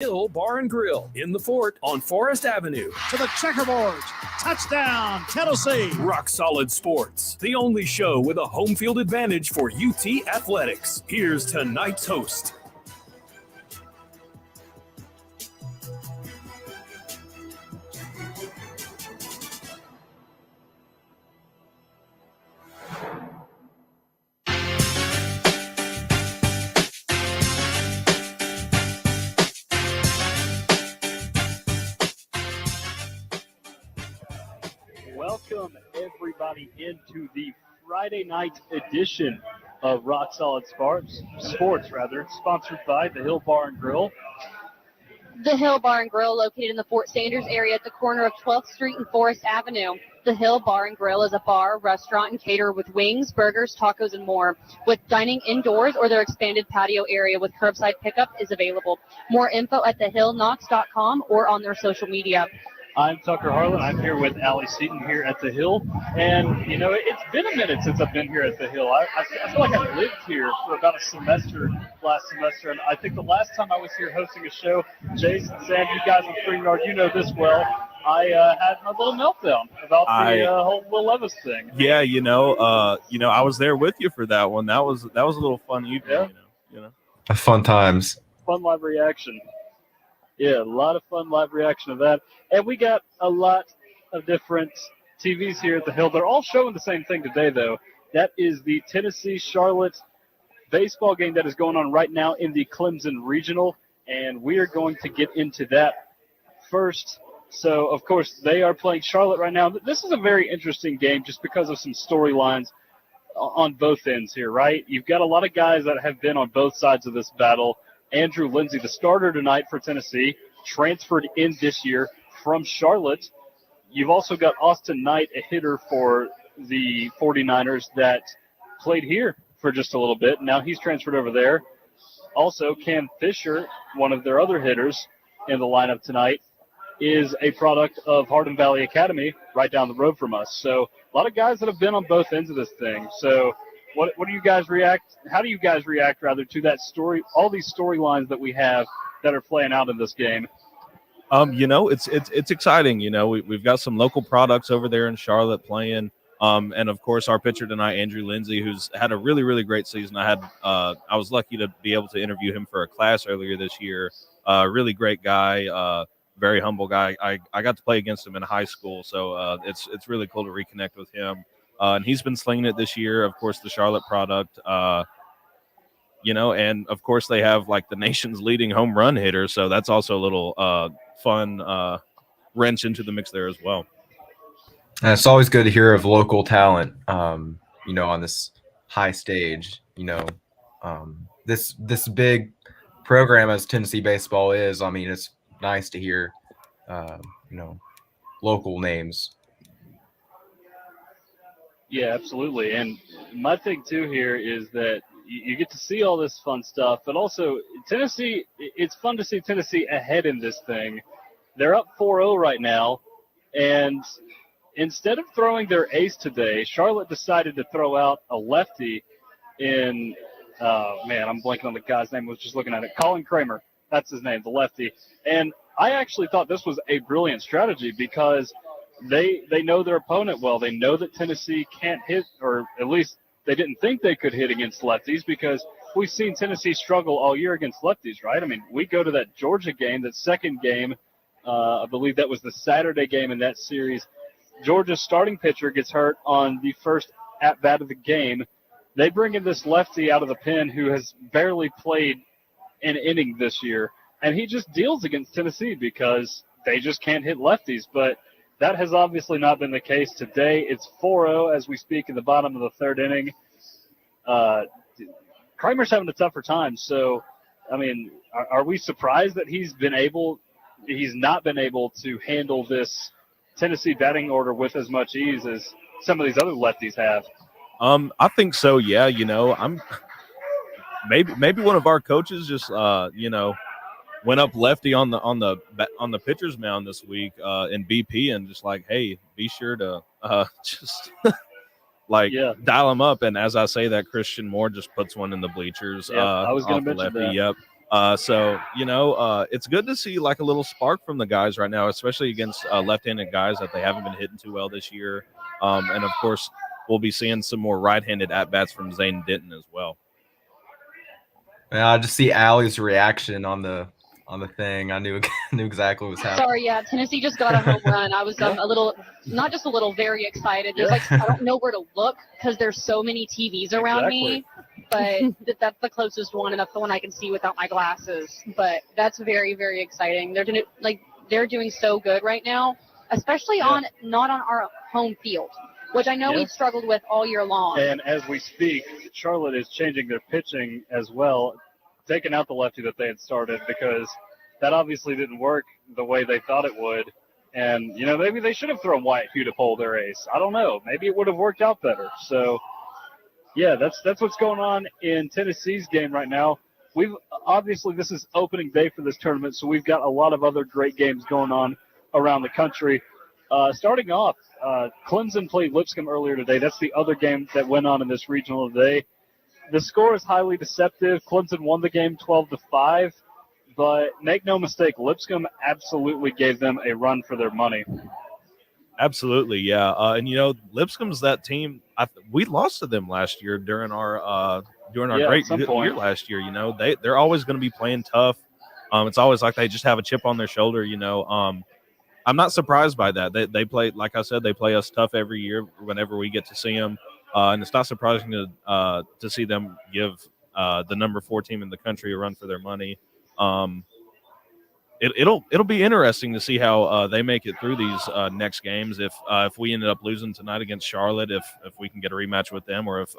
Hill Bar and Grill in the Fort on Forest Avenue. To the checkerboards. Touchdown, Tennessee. Rock Solid Sports, the only show with a home field advantage for UT athletics. Here's tonight's host. Welcome, everybody, into the Friday night edition of Rock Solid Sports, sponsored by the Hill Bar and Grill. The Hill Bar and Grill, located in the Fort Sanders area at the corner of 12th Street and Forest Avenue. The Hill Bar and Grill is a bar, restaurant, and caterer with wings, burgers, tacos, and more. With dining indoors or their expanded patio area with curbside pickup is available. More info at thehillknocks.com or on their social media. I'm Tucker Harlan. I'm here with Alli Seaton here at the Hill. And, you know, it's been a minute since I've been here at the Hill. I feel like I lived here for about a semester last semester. And I think the last time I was here hosting a show, Jace and Sam, you guys on StreamYard, you know this well, I had my little meltdown about the whole Will Levis thing. Yeah, I was there with you for that one. That was a little fun evening, yeah. Fun times. Fun live reaction. Yeah, a lot of fun live reaction of that. And we got a lot of different TVs here at the Hill. They're all showing the same thing today, though. That is the Tennessee-Charlotte baseball game that is going on right now in the Clemson Regional. And we are going to get into that first. So, of course, they are playing Charlotte right now. This is a very interesting game just because of some storylines on both ends here, right? You've got a lot of guys that have been on both sides of this battle. Andrew Lindsay, the starter tonight for Tennessee, transferred in this year from Charlotte. You've also got Austin Knight, a hitter for the 49ers that played here for just a little bit. Now he's transferred over there. Also, Cam Fisher, one of their other hitters in the lineup tonight, is a product of Hardin Valley Academy right down the road from us. So a lot of guys that have been on both ends of this thing. So what do you guys react? How do you guys react, rather, to that story, all these storylines that we have that are playing out in this game? It's exciting. We've got some local products over there in Charlotte playing. And of course, our pitcher tonight, Andrew Lindsay, who's had a really, really great season. I was lucky to be able to interview him for a class earlier this year. Really great guy, very humble guy. I got to play against him in high school, so it's really cool to reconnect with him. And he's been slinging it this year. Of course, the Charlotte product, and of course they have like the nation's leading home run hitter. So that's also a little fun wrench into the mix there as well. And it's always good to hear of local talent, on this high stage. This big program as Tennessee baseball is. I mean, it's nice to hear, local names. Yeah, absolutely. And my thing, too, here is that you get to see all this fun stuff, but also Tennessee, it's fun to see Tennessee ahead in this thing. They're up 4-0 right now, and instead of throwing their ace today, Charlotte decided to throw out a lefty in, I'm blanking on the guy's name. I was just looking at it. Colin Kramer. That's his name, the lefty. And I actually thought this was a brilliant strategy because they know their opponent well. They know that Tennessee can't hit, or at least they didn't think they could hit against lefties because we've seen Tennessee struggle all year against lefties, right? I mean, we go to that Georgia game, that second game. I believe that was the Saturday game in that series. Georgia's starting pitcher gets hurt on the first at-bat of the game. They bring in this lefty out of the pen who has barely played an inning this year, and he just deals against Tennessee because they just can't hit lefties. But that has obviously not been the case today. It's 4-0 as we speak in the bottom of the third inning. Kramer's having a tougher time. So, I mean, are we surprised that he's not been able to handle this Tennessee batting order with as much ease as some of these other lefties have? I think so. Yeah. I'm maybe one of our coaches just, went up lefty on the pitcher's mound this week in BP and just like, hey, be sure to just dial him up. And as I say that, Christian Moore just puts one in the bleachers. I was going to mention lefty. that. Yep. So, it's good to see like a little spark from the guys right now, especially against left-handed guys that they haven't been hitting too well this year. And of course, we'll be seeing some more right-handed at-bats from Zane Denton as well. Yeah, I just see Alli's reaction on the thing. I knew exactly what was happening. Sorry, yeah, Tennessee just got a home run. I was a little, not just a little, very excited. There's like, I don't know where to look because there's so many TVs around me, but that's the closest one, and that's the one I can see without my glasses. But that's very, very exciting. They're doing so good right now, especially not on our home field, which I know we've struggled with all year long. And as we speak, Charlotte is changing their pitching as well, taking out the lefty that they had started because that obviously didn't work the way they thought it would. And, maybe they should have thrown Wyatt Hugh to pull their ace. I don't know. Maybe it would have worked out better. So, yeah, that's what's going on in Tennessee's game right now. Obviously, this is opening day for this tournament, so we've got a lot of other great games going on around the country. Starting off, Clemson played Lipscomb earlier today. That's the other game that went on in this regional today. The score is highly deceptive. Clemson won the game 12-5, but make no mistake, Lipscomb absolutely gave them a run for their money. Absolutely, yeah. And Lipscomb's that team. We lost to them last year during our great year last year. They're always going to be playing tough. It's always like they just have a chip on their shoulder. I'm not surprised by that. They play, like I said, they play us tough every year whenever we get to see them. And it's not surprising to see them give the number 4 team in the country a run for their money. It'll be interesting to see how they make it through these next games. If we ended up losing tonight against Charlotte, if we can get a rematch with them, or if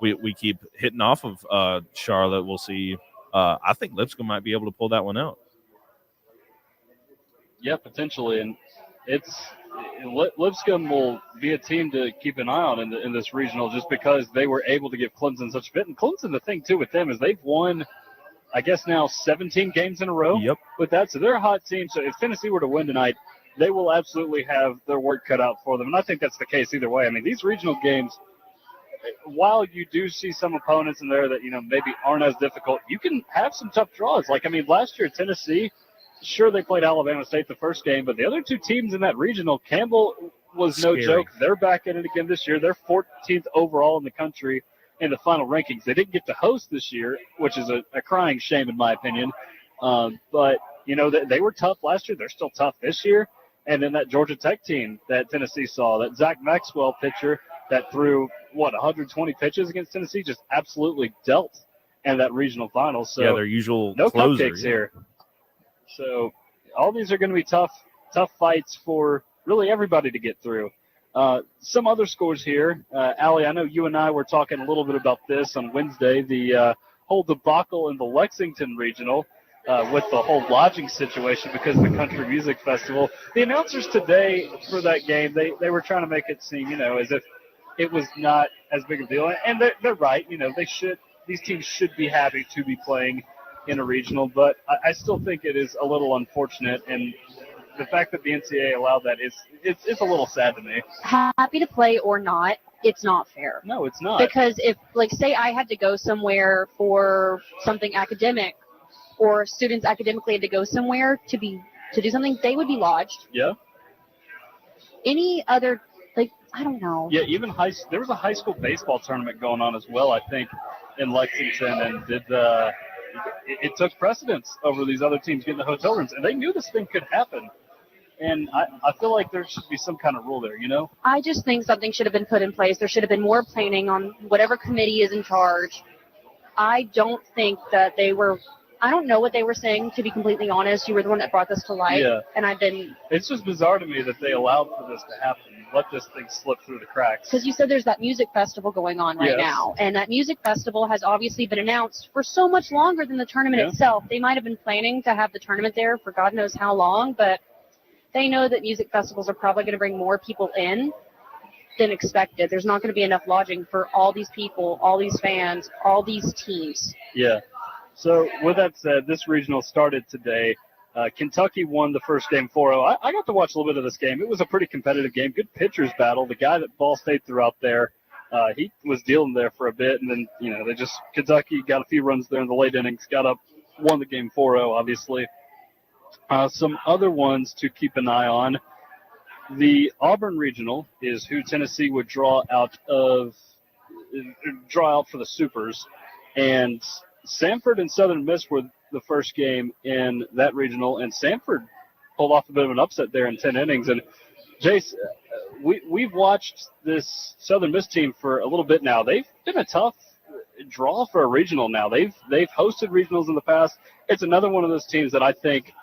we keep hitting off of Charlotte, we'll see. I think Lipscomb might be able to pull that one out. Yeah, potentially, and Lipscomb will be a team to keep an eye on in this regional just because they were able to give Clemson such a bit. And Clemson, the thing, too, with them is they've won, I guess now 17 games in a row with that. So they're a hot team. So if Tennessee were to win tonight, they will absolutely have their work cut out for them. And I think that's the case either way. I mean, these regional games, while you do see some opponents in there that, maybe aren't as difficult, you can have some tough draws. Last year, Tennessee, sure, they played Alabama State the first game, but the other 2 teams in that regional, Campbell was no joke. They're back in it again this year. They're 14th overall in the country in the final rankings. They didn't get to host this year, which is a crying shame in my opinion. But, they were tough last year. They're still tough this year. And then that Georgia Tech team that Tennessee saw, that Zach Maxwell pitcher that threw, 120 pitches against Tennessee, just absolutely dealt in that regional final. So their usual no closer, cupcakes here. So all these are going to be tough fights for really everybody to get through. Some other scores here. Alli, I know you and I were talking a little bit about this on Wednesday, the whole debacle in the Lexington regional with the whole lodging situation because of the Country Music Festival. The announcers today for that game, they were trying to make it seem, as if it was not as big a deal. And they're right. These teams should be happy to be playing in a regional, but I still think it is a little unfortunate, and the fact that the NCAA allowed that it's a little sad to me. Happy to play or not, it's not fair. No, it's not. Because if, say I had to go somewhere for something academic, or students academically had to go somewhere to do something, they would be lodged. Yeah. Any other, I don't know. Yeah, even there was a high school baseball tournament going on as well, I think, in Lexington, and it took precedence over these other teams getting the hotel rooms, and they knew this thing could happen. And I feel like there should be some kind of rule there, I just think something should have been put in place. There should have been more planning on whatever committee is in charge. I don't think that I don't know what they were saying, to be completely honest. You were the one that brought this to light. Yeah. And I've been... It's just bizarre to me that they allowed for this to happen. Let this thing slip through the cracks. Because you said there's that music festival going on right now. And that music festival has obviously been announced for so much longer than the tournament itself. They might have been planning to have the tournament there for God knows how long, but they know that music festivals are probably going to bring more people in than expected. There's not going to be enough lodging for all these people, all these fans, all these teams. Yeah. So with that said, this regional started today. Kentucky won the first game 4-0. I got to watch a little bit of this game. It was a pretty competitive game. Good pitchers battle. The guy that Ball State threw out there, he was dealing there for a bit, and then Kentucky got a few runs there in the late innings, got up won the game 4-0, obviously. Some other ones to keep an eye on. The Auburn Regional is who Tennessee would draw out for the Supers. And Samford and Southern Miss were the first game in that regional, and Samford pulled off a bit of an upset there in 10 innings. And Jace, we've watched this Southern Miss team for a little bit now. They've been a tough draw for a regional now. They've hosted regionals in the past. It's another one of those teams that I think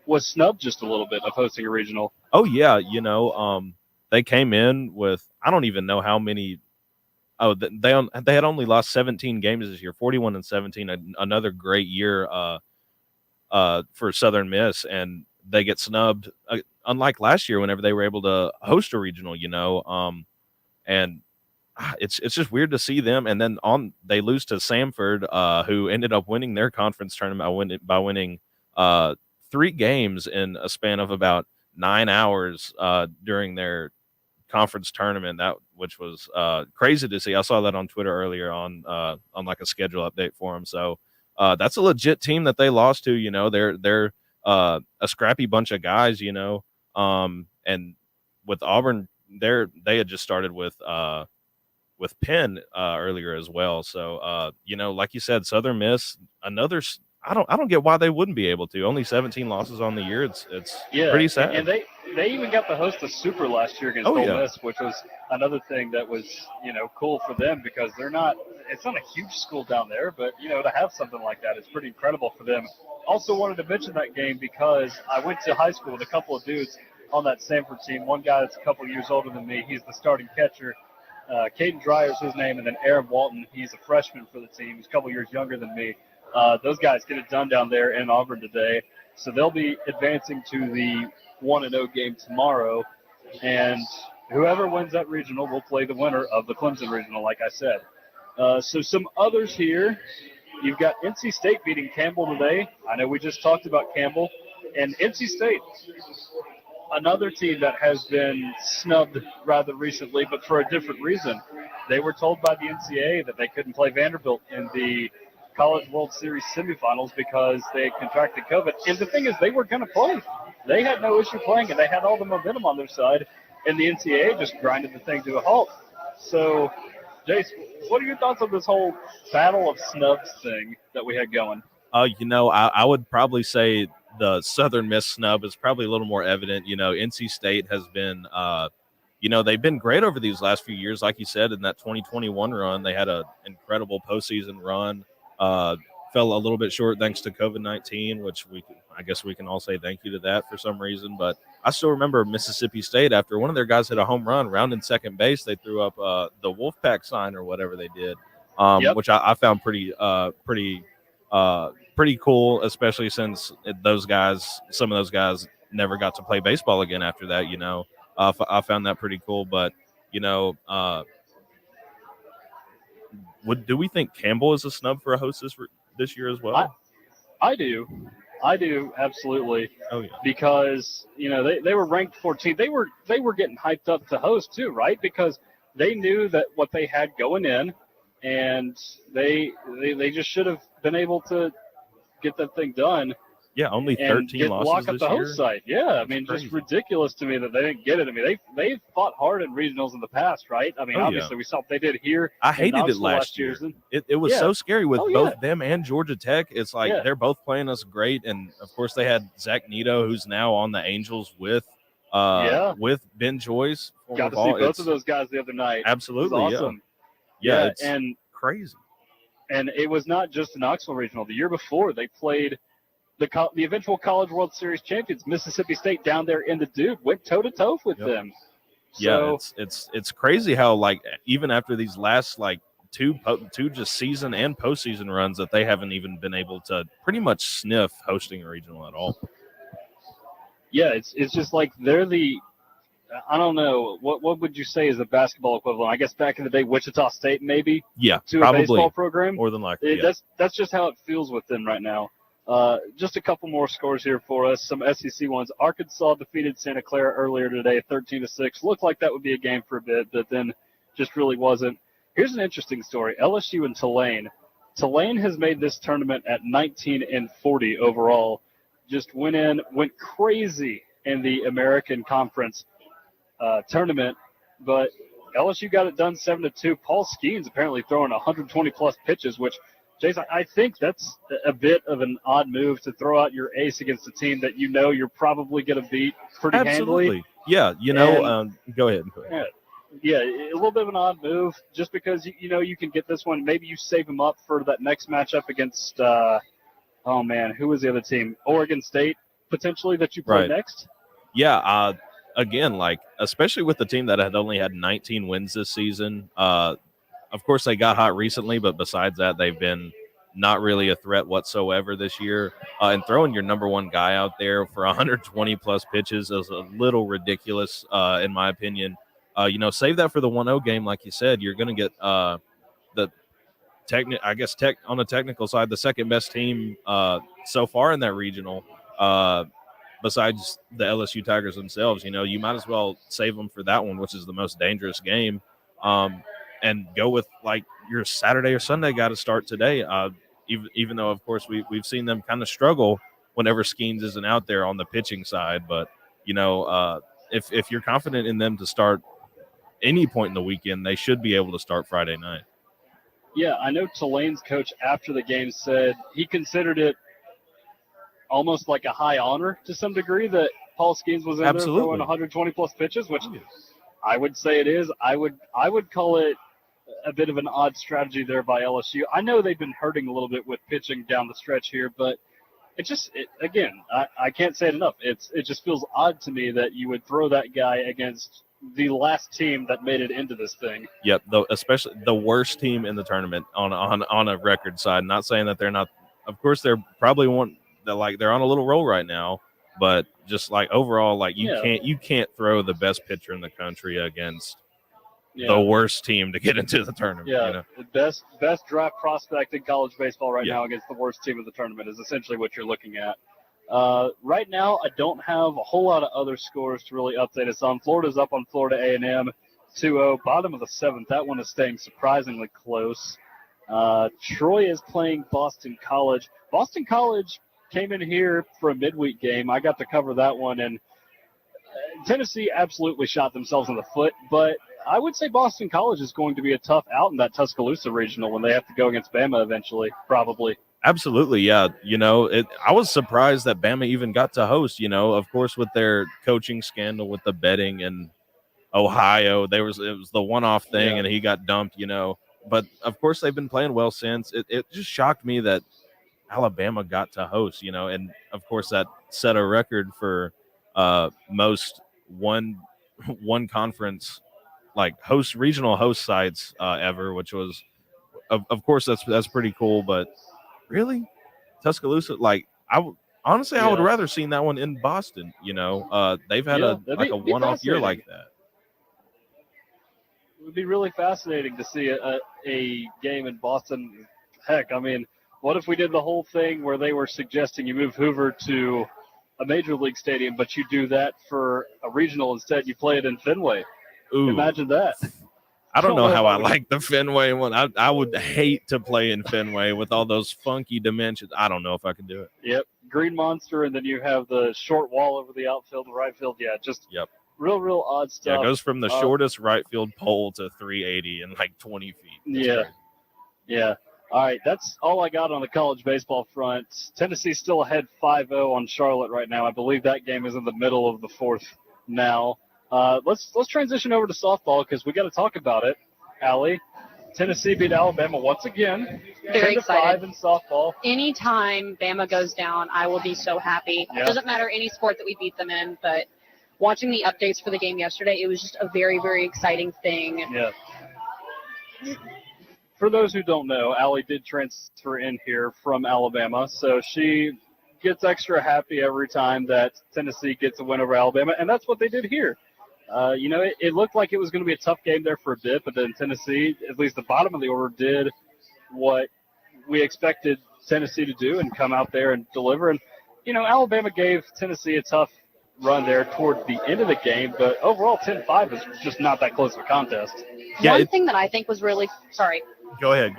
was snubbed just a little bit of hosting a regional. Oh yeah, they came in with I don't even know how many. Oh, they had only lost 17 games this year, 41-17. Another great year for Southern Miss, and they get snubbed. Unlike last year, whenever they were able to host a regional, and it's just weird to see them. And then they lose to Samford, who ended up winning their conference tournament by winning 3 games in a span of about 9 hours during their conference tournament, which was crazy to see. I saw that on Twitter earlier on like a schedule update for them. So that's a legit team that they lost to. They're a scrappy bunch of guys, and with Auburn, they had just started with Penn earlier as well. So like you said, Southern Miss, another. I don't get why they wouldn't be able to. Only 17 losses on the year. It's pretty sad. And they even got to host the Super last year against Ole Miss, which was another thing that was cool for them because it's not a huge school down there, but to have something like that is pretty incredible for them. Also wanted to mention that game because I went to high school with a couple of dudes on that Samford team. One guy that's a couple of years older than me. He's the starting catcher. Caden Dreyer's his name, and then Aaron Walton. He's a freshman for the team. He's a couple of years younger than me. Those guys get it done down there in Auburn today. So they'll be advancing to the 1-0 game tomorrow. And whoever wins that regional will play the winner of the Clemson regional, like I said. So some others here. You've got NC State beating Campbell today. I know we just talked about Campbell. And NC State, another team that has been snubbed rather recently, but for a different reason. They were told by the NCAA that they couldn't play Vanderbilt in the College World Series semifinals because they had contracted COVID. And the thing is, they were going to play. They had no issue playing, and they had all the momentum on their side, and the NCAA just grinded the thing to a halt. So, Jace, what are your thoughts on this whole battle of snubs thing that we had going? I would probably say the Southern Miss snub is probably a little more evident. NC State has been they've been great over these last few years. Like you said, in that 2021 run, they had an incredible postseason run. Fell a little bit short thanks to COVID-19, which I guess we can all say thank you to that for some reason. But I still remember Mississippi State, after one of their guys hit a home run, rounding second base, they threw up the Wolfpack sign or whatever they did, which I found pretty cool, especially since some of those guys never got to play baseball again after that. I found that pretty cool. But do we think Campbell is a snub for a host this year as well? I do absolutely. Oh yeah, because they were ranked 14th. They were getting hyped up to host too, right? Because they knew that what they had going in, and they just should have been able to get that thing done. Yeah, only 13 losses lock up this the year. host site. Yeah, I mean, That's just crazy. ridiculous to me that they didn't get it. I mean, they've fought hard in regionals in the past, right? I mean, obviously we saw what they did here. I hated it last year. It was so scary with both them and Georgia Tech. It's like they're both playing us great, and of course they had Zach Nito, who's now on the Angels with Ben Joyce. Got to see both of those guys the other night. Absolutely, it was awesome. Yeah, it's and crazy. And it was not just the Knoxville Regional. The year before, they played the eventual College World Series champions, Mississippi State, down there in the Duke, went toe-to-toe with them. So, yeah, it's crazy how, even after these last, two just season and postseason runs, that they haven't even been able to pretty much sniff hosting a regional at all. Yeah, it's just like they're I don't know, what would you say is the basketball equivalent? I guess back in the day, Wichita State maybe? Yeah, to probably. A baseball program? More than likely, That's just how it feels with them right now. Just a couple more scores here for us, some SEC ones. Arkansas defeated Santa Clara earlier today, 13-6. Looked like that would be a game for a bit, but then just really wasn't. Here's an interesting story. LSU and Tulane. Tulane has made this tournament at 19-40 overall. Just went crazy in the American Conference tournament, but LSU got it done 7-2. Paul Skeens apparently throwing 120-plus pitches, which, Jason, I think that's a bit of an odd move to throw out your ace against a team that you know you're probably going to beat pretty handily. Yeah, go ahead. Yeah, a little bit of an odd move just because, you can get this one. Maybe you save him up for that next matchup against, who was the other team? Oregon State, potentially, that you play next? Yeah, again, especially with the team that had only had 19 wins this season, of course they got hot recently, but besides that, they've been not really a threat whatsoever this year. And throwing your number one guy out there for 120-plus pitches is a little ridiculous, in my opinion. Save that for the 1-0 game, like you said. You're going to get on the technical side, the second best team so far in that regional, besides the LSU Tigers themselves. You might as well save them for that one, which is the most dangerous game, and go with your Saturday or Sunday guy to start today. Even though, of course, we've seen them kind of struggle whenever Skeens isn't out there on the pitching side, but if you're confident in them to start any point in the weekend, they should be able to start Friday night. Yeah, I know Tulane's coach after the game said he considered it almost like a high honor to some degree that Paul Skeens was in there throwing 120-plus pitches, which I would say it is. I would call it a bit of an odd strategy there by LSU. I know they've been hurting a little bit with pitching down the stretch here, but I can't say it enough. It just feels odd to me that you would throw that guy against the last team that made it into this thing. Yep, especially the worst team in the tournament on a record side. Not saying that they're not. Of course, they're probably they're on a little roll right now, but just overall, you can't throw the best pitcher in the country against the worst team to get into the tournament. Yeah, the best draft prospect in college baseball right now against the worst team of the tournament is essentially what you're looking at. Right now, I don't have a whole lot of other scores to really update us on. Florida's up on Florida A&M 2-0. Bottom of the seventh. That one is staying surprisingly close. Troy is playing Boston College. Boston College came in here for a midweek game. I got to cover that one, and Tennessee absolutely shot themselves in the foot, but I would say Boston College is going to be a tough out in that Tuscaloosa regional when they have to go against Bama eventually, probably. Absolutely, yeah. I was surprised that Bama even got to host, of course, with their coaching scandal with the betting in Ohio. It was the one-off thing, and he got dumped, But, of course, they've been playing well since. It just shocked me that Alabama got to host, and, of course, that set a record for most one conference regional host sites ever, which was, of course, that's pretty cool. But really, Tuscaloosa, I would rather seen that one in Boston. They've had a one-off year like that. It would be really fascinating to see a game in Boston. Heck, I mean, what if we did the whole thing where they were suggesting you move Hoover to a major league stadium, but you do that for a regional instead? You play it in Fenway. Ooh. Imagine that. I don't know how I like the Fenway one. I would hate to play in Fenway with all those funky dimensions. I don't know if I can do it. Yep. Green monster, and then you have the short wall over the outfield, the right field. Yeah, just real odd stuff. Yeah, it goes from the shortest right field pole to 380 in 20 feet. Yeah. All right, that's all I got on the college baseball front. Tennessee's still ahead 5-0 on Charlotte right now. I believe that game is in the middle of the fourth now. Let's transition over to softball because we got to talk about it. Allie, Tennessee beat Alabama once again. Very excited. 10-5 in softball. Anytime Bama goes down, I will be so happy. Yeah. It doesn't matter any sport that we beat them in, but watching the updates for the game yesterday, it was just a very, very exciting thing. Yeah. For those who don't know, Allie did transfer in here from Alabama, so she gets extra happy every time that Tennessee gets a win over Alabama, and that's what they did here. It looked like it was going to be a tough game there for a bit, but then Tennessee, at least the bottom of the order, did what we expected Tennessee to do and come out there and deliver. And, Alabama gave Tennessee a tough run there toward the end of the game, but overall 10-5 is just not that close of a contest. One thing that I think was really – sorry. Go ahead.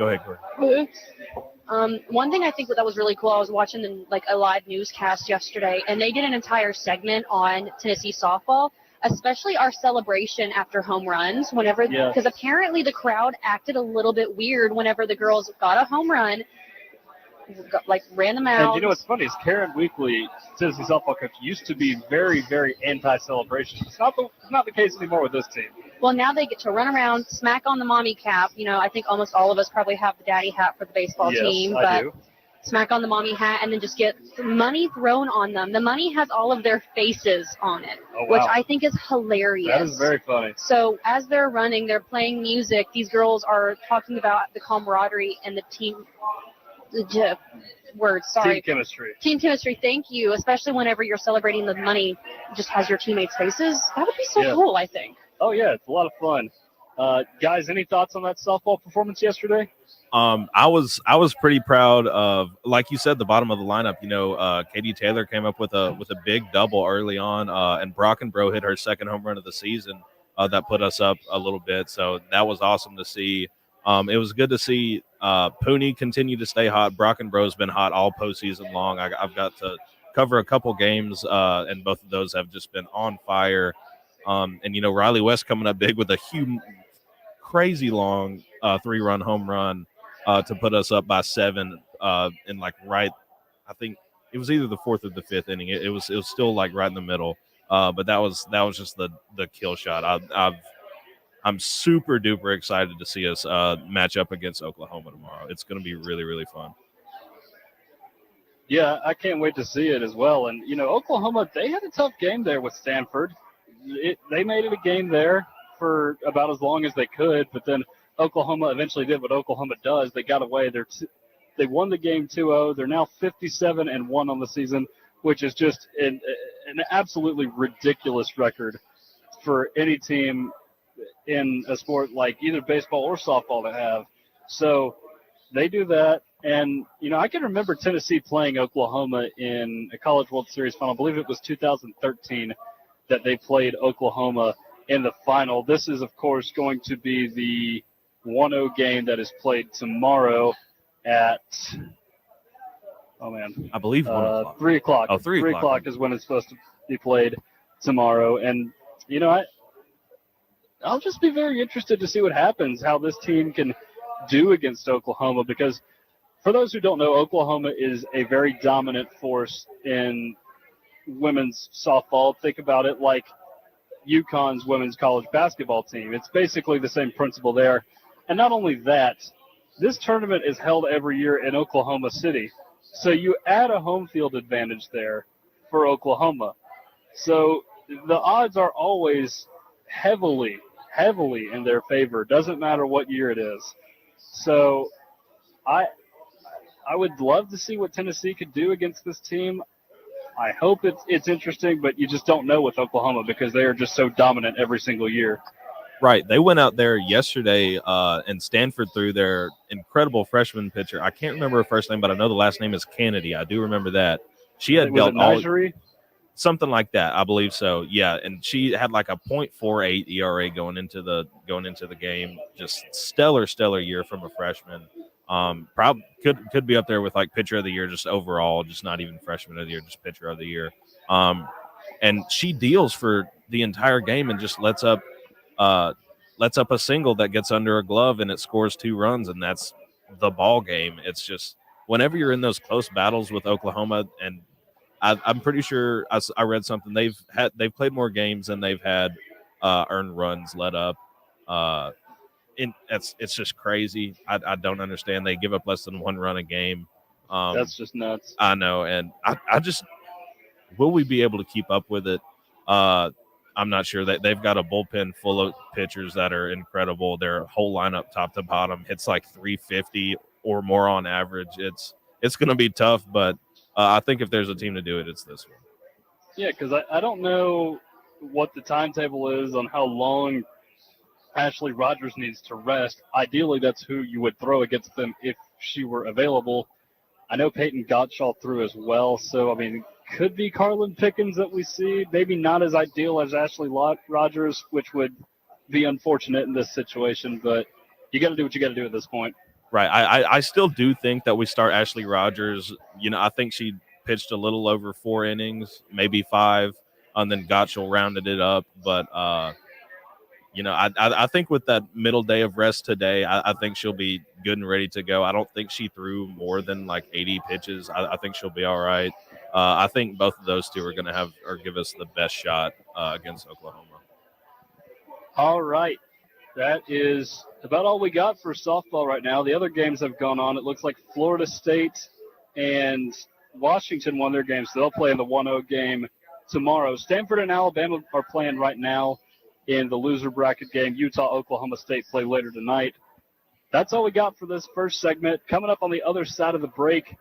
One thing I think that was really cool, I was watching a live newscast yesterday, and they did an entire segment on Tennessee softball, especially our celebration after home runs. Because apparently the crowd acted a little bit weird whenever the girls got a home run, ran them out. And you know what's funny is Karen Weekly, Tennessee softball coach, used to be very, very anti-celebration. It's not the case anymore with this team. Well, now they get to run around, smack on the mommy cap. I think almost all of us probably have the daddy hat for the baseball team. Yes, I do. Smack on the mommy hat and then just get money thrown on them. The money has all of their faces on it, which I think is hilarious. That is very funny. So as they're running, they're playing music. These girls are talking about the camaraderie and the team. Team chemistry. Team chemistry, thank you. Especially whenever you're celebrating the money just has your teammates' faces. That would be so cool, I think. Oh, yeah, it's a lot of fun. Guys, any thoughts on that softball performance yesterday? I was pretty proud of, like you said, the bottom of the lineup. Katie Taylor came up with a big double early on, and Brockenbrough hit her second home run of the season. That put us up a little bit, so that was awesome to see. It was good to see Pooney continue to stay hot. Brockenbrough's been hot all postseason long. I've got to cover a couple games, and both of those have just been on fire. And Riley West coming up big with a huge, crazy long 3-run home run to put us up by 7 in I think it was either the 4th or the 5th inning. It was still right in the middle. But that was just the kill shot. I'm super duper excited to see us match up against Oklahoma tomorrow. It's going to be really, really fun. Yeah, I can't wait to see it as well. And Oklahoma, they had a tough game there with Stanford. They made it a game there for about as long as they could, but then Oklahoma eventually did what Oklahoma does. They got away. They won the game 2-0. They're now 57-1 on the season, which is just an absolutely ridiculous record for any team in a sport like either baseball or softball to have. So they do that. And, I can remember Tennessee playing Oklahoma in a College World Series final. I believe it was 2013 that they played Oklahoma in the final. This is, of course, going to be the 1-0 game that is played tomorrow at, I believe 1 o'clock. 3 o'clock. Oh, 3 o'clock. 3 o'clock is when it's supposed to be played tomorrow. And, I'll just be very interested to see what happens, how this team can do against Oklahoma, because for those who don't know, Oklahoma is a very dominant force in women's softball. Think about it like UConn's women's college basketball team. It's basically the same principle there. And not only that, this tournament is held every year in Oklahoma City. So you add a home field advantage there for Oklahoma. So the odds are always heavily in their favor. Doesn't matter what year it is. So I would love to see what Tennessee could do against this team. I hope it's interesting, but you just don't know with Oklahoma because they are just so dominant every single year. Right. They went out there yesterday, and Stanford threw their incredible freshman pitcher. I can't remember her first name, but I know the last name is Kennedy. I do remember that. She had dealt something like that, I believe so. Yeah, and she had a 0.48 ERA going into the game. Just stellar year from a freshman. Probably could be up there with pitcher of the year, just overall, just not even freshman of the year, just pitcher of the year. And she deals for the entire game and just lets up a single that gets under a glove and it scores 2 runs, and that's the ball game. It's just whenever you're in those close battles with Oklahoma, and I'm pretty sure I read something, they've played more games than they've had earned runs let up. It's just crazy. I don't understand. They give up less than 1 run a game. That's just nuts. I know, and I just will we be able to keep up with it? I'm not sure. That they've got a bullpen full of pitchers that are incredible. Their whole lineup, top to bottom, hits 350 or more on average. It's going to be tough, but I think if there's a team to do it, it's this one. Yeah, because I don't know what the timetable is on how long Ashley Rogers needs to rest. Ideally, that's who you would throw against them if she were available. I know Peyton Gottschall threw as well, so, could be Carlin Pickens that we see. Maybe not as ideal as Ashley Rogers, which would be unfortunate in this situation, but you got to do what you got to do at this point. Right. I still do think that we start Ashley Rogers. I think she pitched a little over 4 innings, maybe 5, and then Gottschall rounded it up. But, I think with that middle day of rest today, I think she'll be good and ready to go. I don't think she threw more than like 80 pitches. I think she'll be all right. I think both of those two are going to give us the best shot against Oklahoma. All right. That is about all we got for softball right now. The other games have gone on. It looks like Florida State and Washington won their games, so they'll play in the 1-0 game tomorrow. Stanford and Alabama are playing right now in the loser bracket game. Utah, Oklahoma State play later tonight. That's all we got for this first segment. Coming up on the other side of the break,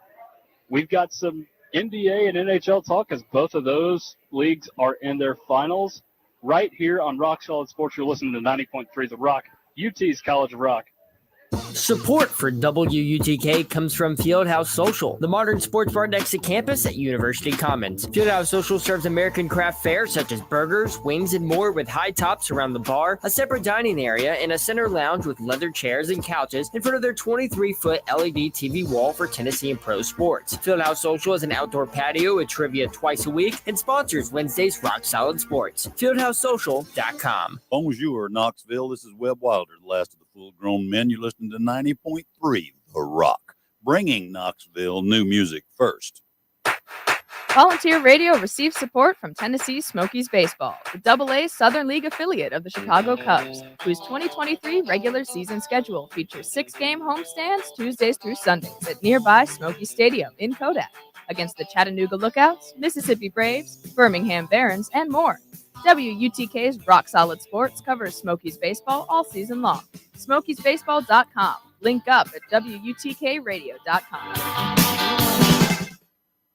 we've got some NBA and NHL talk as both of those leagues are in their finals. Right here on Rock Solid Sports, you're listening to 90.3 The Rock, UT's College of Rock. Support for WUTK comes from Fieldhouse Social, the modern sports bar next to campus at University Commons. Fieldhouse Social serves American craft fare such as burgers, wings, and more with high tops around the bar, a separate dining area, and a center lounge with leather chairs and couches in front of their 23-foot LED TV wall for Tennessee and pro sports. Fieldhouse Social is an outdoor patio with trivia twice a week and sponsors Wednesday's Rock Solid Sports. FieldhouseSocial.com. Bonjour, Knoxville. This is Webb Wilder, the last of the full-grown men. You're listening to 90.3 The Rock, bringing Knoxville new music first. Volunteer Radio receives support from Tennessee Smokies Baseball, the AA Southern League affiliate of the Chicago Cubs, whose 2023 regular season schedule features 6-game homestands Tuesdays through Sundays at nearby Smoky Stadium in Kodak against the Chattanooga Lookouts, Mississippi Braves, Birmingham Barons, and more. WUTK's Rock Solid Sports covers Smokies baseball all season long. SmokiesBaseball.com. Link up at WUTKRadio.com.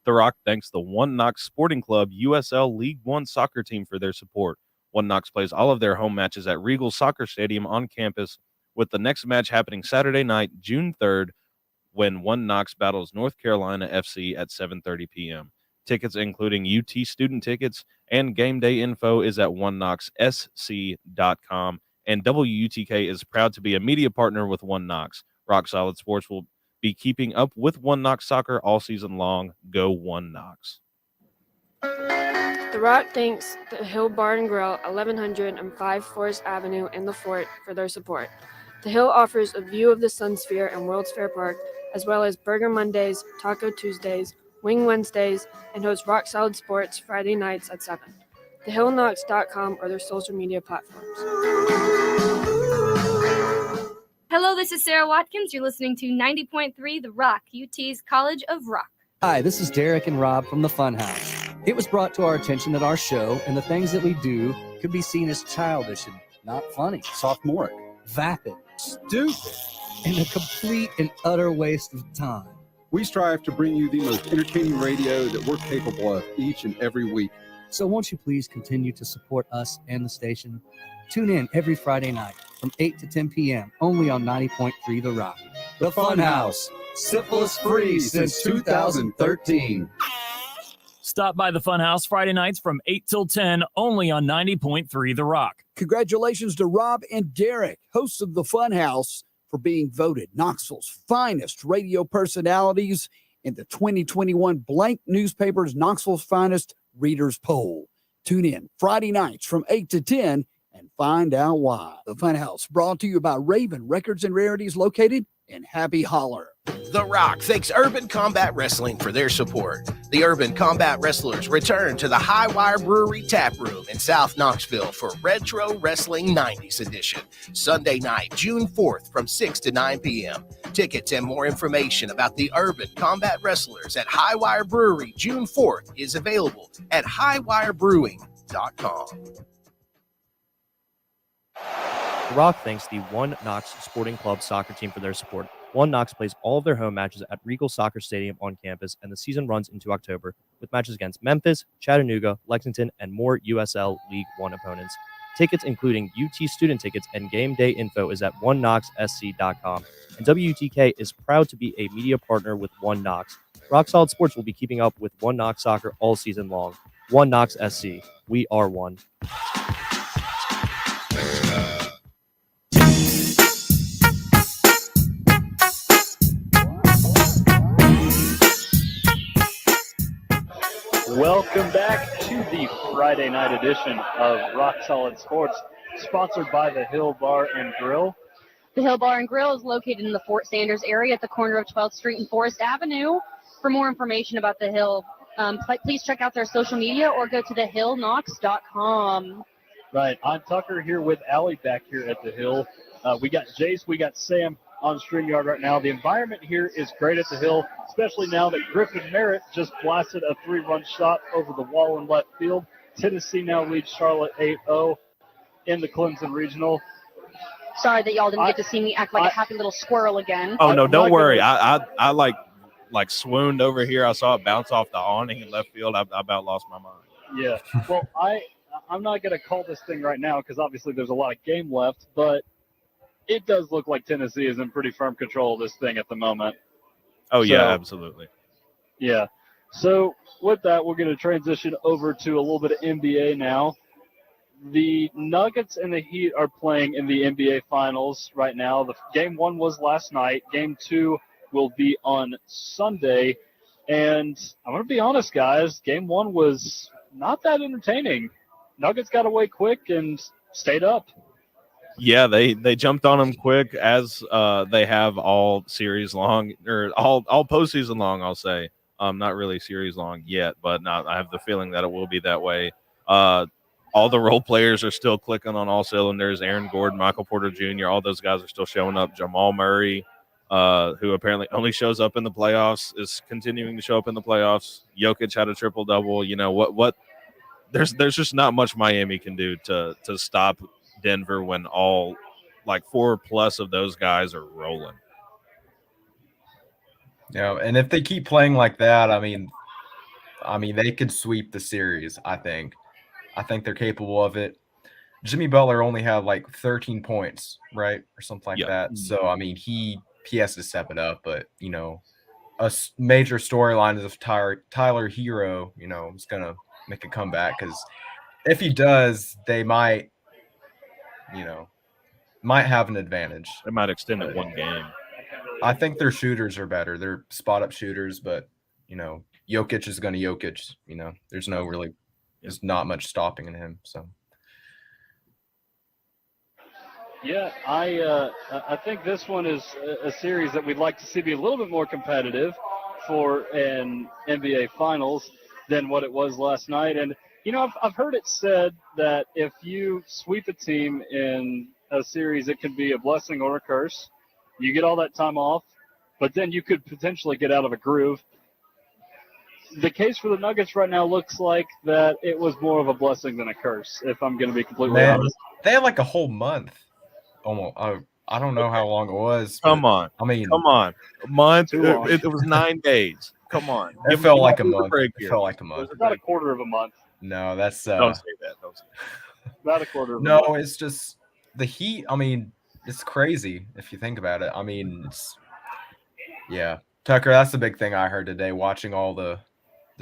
The Rock thanks the One Knox Sporting Club USL League One soccer team for their support. One Knox plays all of their home matches at Regal Soccer Stadium on campus, with the next match happening Saturday night, June 3rd, when One Knox battles North Carolina FC at 7:30 p.m. Tickets, including UT student tickets and game day info, is at oneknoxsc.com. And WUTK is proud to be a media partner with One Knox. Rock Solid Sports will be keeping up with One Knox soccer all season long. Go One Knox. The Rock thanks the Hill Bar and Grill, 1105 Forest Avenue in the Fort, for their support. The Hill offers a view of the Sun Sphere and World's Fair Park, as well as Burger Mondays, Taco Tuesdays, Wing Wednesdays, and hosts Rock Solid Sports Friday nights at 7. TheHillKnox.com or their social media platforms. Hello, this is Sarah Watkins. You're listening to 90.3 The Rock, UT's College of Rock. Hi, this is Derek and Rob from the Funhouse. It was brought to our attention that our show and the things that we do could be seen as childish and not funny, sophomoric, vapid, stupid, and a complete and utter waste of time. We strive to bring you the most entertaining radio that we're capable of each and every week. So won't you please continue to support us and the station? Tune in every Friday night from 8 to 10 p.m. only on 90.3 The Rock. The Funhouse, syphilis free since 2013. Stop by the Funhouse Friday nights from 8 till 10 only on 90.3 The Rock. Congratulations to Rob and Derek, hosts of the Funhouse, for being voted Knoxville's finest radio personalities in the 2021 Blank Newspaper's Knoxville's Finest Readers Poll. Tune in Friday nights from 8 to 10 and find out why. The Funhouse, brought to you by Raven Records and Rarities, located in Happy Holler. The Rock thanks Urban Combat Wrestling for their support. The Urban Combat Wrestlers return to the High Wire Brewery Tap Room in South Knoxville for Retro Wrestling 90s Edition, Sunday night, June 4th from 6 to 9 p.m. Tickets and more information about the Urban Combat Wrestlers at High Wire Brewery June 4th is available at highwirebrewing.com. The Rock thanks the One Knox Sporting Club soccer team for their support. One Knox plays all of their home matches at Regal Soccer Stadium on campus, and the season runs into October with matches against Memphis, Chattanooga, Lexington, and more USL League One opponents. Tickets, including UT student tickets and game day info, is at oneknoxsc.com. And WUTK is proud to be a media partner with One Knox. Rock Solid Sports will be keeping up with One Knox soccer all season long. One Knox SC. We are one. Friday night edition of Rock Solid Sports, sponsored by the Hill Bar and Grill. The Hill Bar and Grill is located in the Fort Sanders area at the corner of 12th Street and Forest Avenue. For more information about the Hill, please check out their social media or go to thehillknox.com. Right. I'm Tucker here with Alli back here at the Hill. We got Jace, we got Sam on StreamYard right now. The environment here is great at the Hill, especially now that Griffin Merritt just blasted a 3-run shot over the wall in left field. Tennessee now leads Charlotte 8-0 in the Clemson Regional. Sorry that y'all didn't get to see me act like a happy little squirrel again. Oh no, don't worry. I like swooned over here. I saw it bounce off the awning in left field. I about lost my mind. Yeah. Well, I'm not going to call this thing right now because obviously there's a lot of game left, but it does look like Tennessee is in pretty firm control of this thing at the moment. Oh yeah, absolutely. Yeah. So with that, we're going to transition over to a little bit of NBA now. The Nuggets and the Heat are playing in the NBA Finals right now. The Game 1 was last night. Game 2 will be on Sunday. And I'm going to be honest, guys. Game 1 was not that entertaining. Nuggets got away quick and stayed up. Yeah, they jumped on them quick, as they have all series long, or all postseason long, I'll say. Not really series long yet, but I have the feeling that it will be that way. All the role players are still clicking on all cylinders. Aaron Gordon, Michael Porter Jr., all those guys are still showing up. Jamal Murray, who apparently only shows up in the playoffs, is continuing to show up in the playoffs. Jokic had a triple-double. You know, what there's just not much Miami can do to stop Denver when all, like, 4+ of those guys are rolling. Yeah, and if they keep playing like that, I mean, they could sweep the series, I think. I think they're capable of it. Jimmy Butler only had like 13 points, right? Or something like that. So, I mean, he has to step it up. But, you know, a major storyline is if Tyler Hero, you know, is going to make a comeback. Because if he does, they might, you know, have an advantage. They might extend it one game. I think their shooters are better. They're spot-up shooters. But, you know, Jokic is going to Jokic. You know, there's not much stopping in him. So, yeah, I think this one is a series that we'd like to see be a little bit more competitive for an NBA Finals than what it was last night. And, you know, I've heard it said that if you sweep a team in a series, it can be a blessing or a curse. You get all that time off, but then you could potentially get out of a groove. The case for the Nuggets right now looks like that it was more of a blessing than a curse, if I'm going to be completely honest. They had like a whole month. Almost. I don't know how long it was. Come on. I mean, come on. A month. It was 9 days. Come on. It felt like a month. It felt like a month. It's about a quarter of a month. No, that's don't say that. Don't say that. About a quarter of a month. No, it's just the Heat. I mean, it's crazy if you think about it. I mean, yeah. Tucker, that's the big thing I heard today, watching all the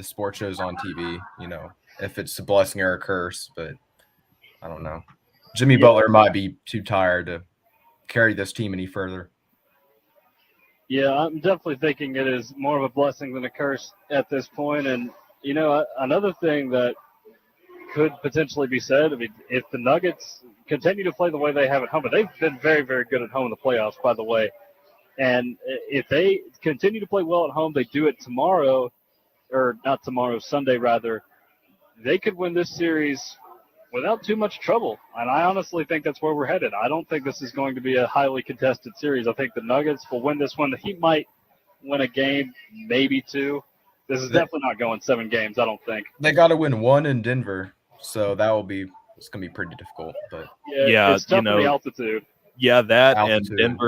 sports shows on TV, you know, if it's a blessing or a curse, but I don't know. Jimmy Butler might be too tired to carry this team any further. Yeah, I'm definitely thinking it is more of a blessing than a curse at this point. And, you know, another thing that could potentially be said, I mean, if the Nuggets continue to play the way they have at home, but they've been very, very good at home in the playoffs, by the way. And if they continue to play well at home, they do it tomorrow, or not tomorrow, Sunday rather, they could win this series without too much trouble. And I honestly think that's where we're headed. I don't think this is going to be a highly contested series. I think the Nuggets will win this one. The Heat might win a game, maybe 2. This is definitely not going 7 games, I don't think. They got to win 1 in Denver, so it's going to be pretty difficult. But yeah, it's tough for the altitude. Yeah, that altitude. And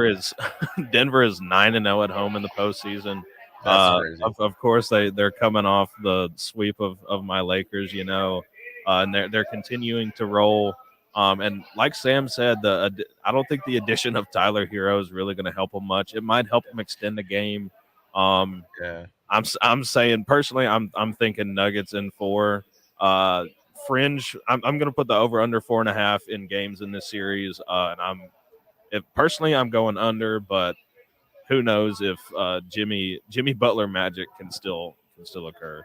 Denver is 9-0 at home in the postseason. Of course, they're coming off the sweep of my Lakers, you know, and they're continuing to roll. And like Sam said, I don't think the addition of Tyler Hero is really going to help them much. It might help them extend the game. Yeah. I'm saying personally, I'm thinking Nuggets in 4. Fringe. I'm going to put the over under 4.5 in games in this series. And I'm going under, but who knows if Jimmy Butler magic can still occur.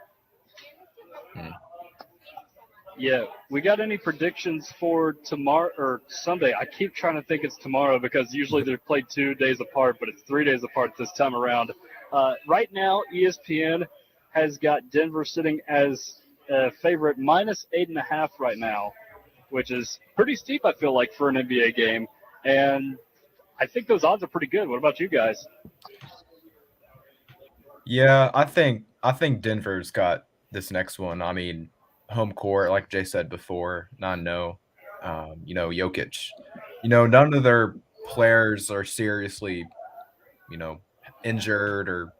Yeah, we got any predictions for tomorrow or Sunday? I keep trying to think it's tomorrow because usually they're played 2 days apart, but it's 3 days apart this time around. Right now, ESPN has got Denver sitting as a favorite -8.5 right now, which is pretty steep, I feel like, for an NBA game. And I think those odds are pretty good. What about you guys? Yeah, I think Denver's got this next one. I mean, home court, like Jay said before, no. Jokic. None of their players are seriously, injured or,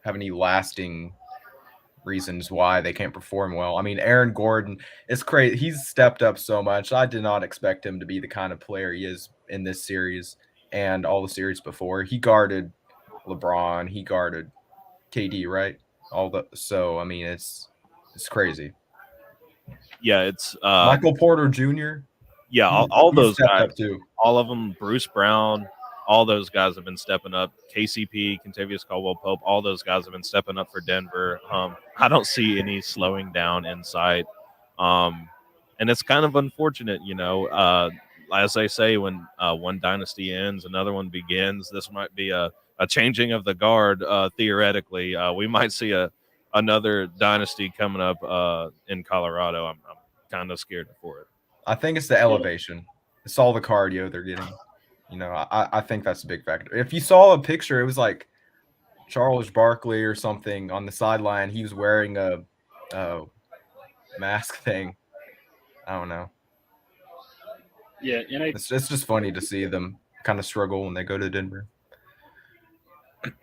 have any lasting reasons why they can't perform well. I mean, Aaron Gordon, it's crazy. He's stepped up so much. I did not expect him to be the kind of player he is in this series and all the series before. He guarded LeBron, he guarded KD, right? So I mean, it's crazy. Yeah, it's Michael Porter Jr. Yeah, all he those stepped guys, up too. all of them. Bruce Brown, all those guys have been stepping up. KCP, Kentavious Caldwell-Pope, all those guys have been stepping up for Denver. I don't see any slowing down in sight, and it's kind of unfortunate, as they say, when one dynasty ends, another one begins. This might be a changing of the guard. Theoretically, we might see another dynasty coming up in Colorado. I'm kind of scared for it. I think it's the elevation. It's all the cardio they're getting. I think that's a big factor. If you saw a picture, it was like Charles Barkley or something on the sideline. He was wearing a mask thing. I don't know. Yeah, it's just funny to see them kind of struggle when they go to Denver.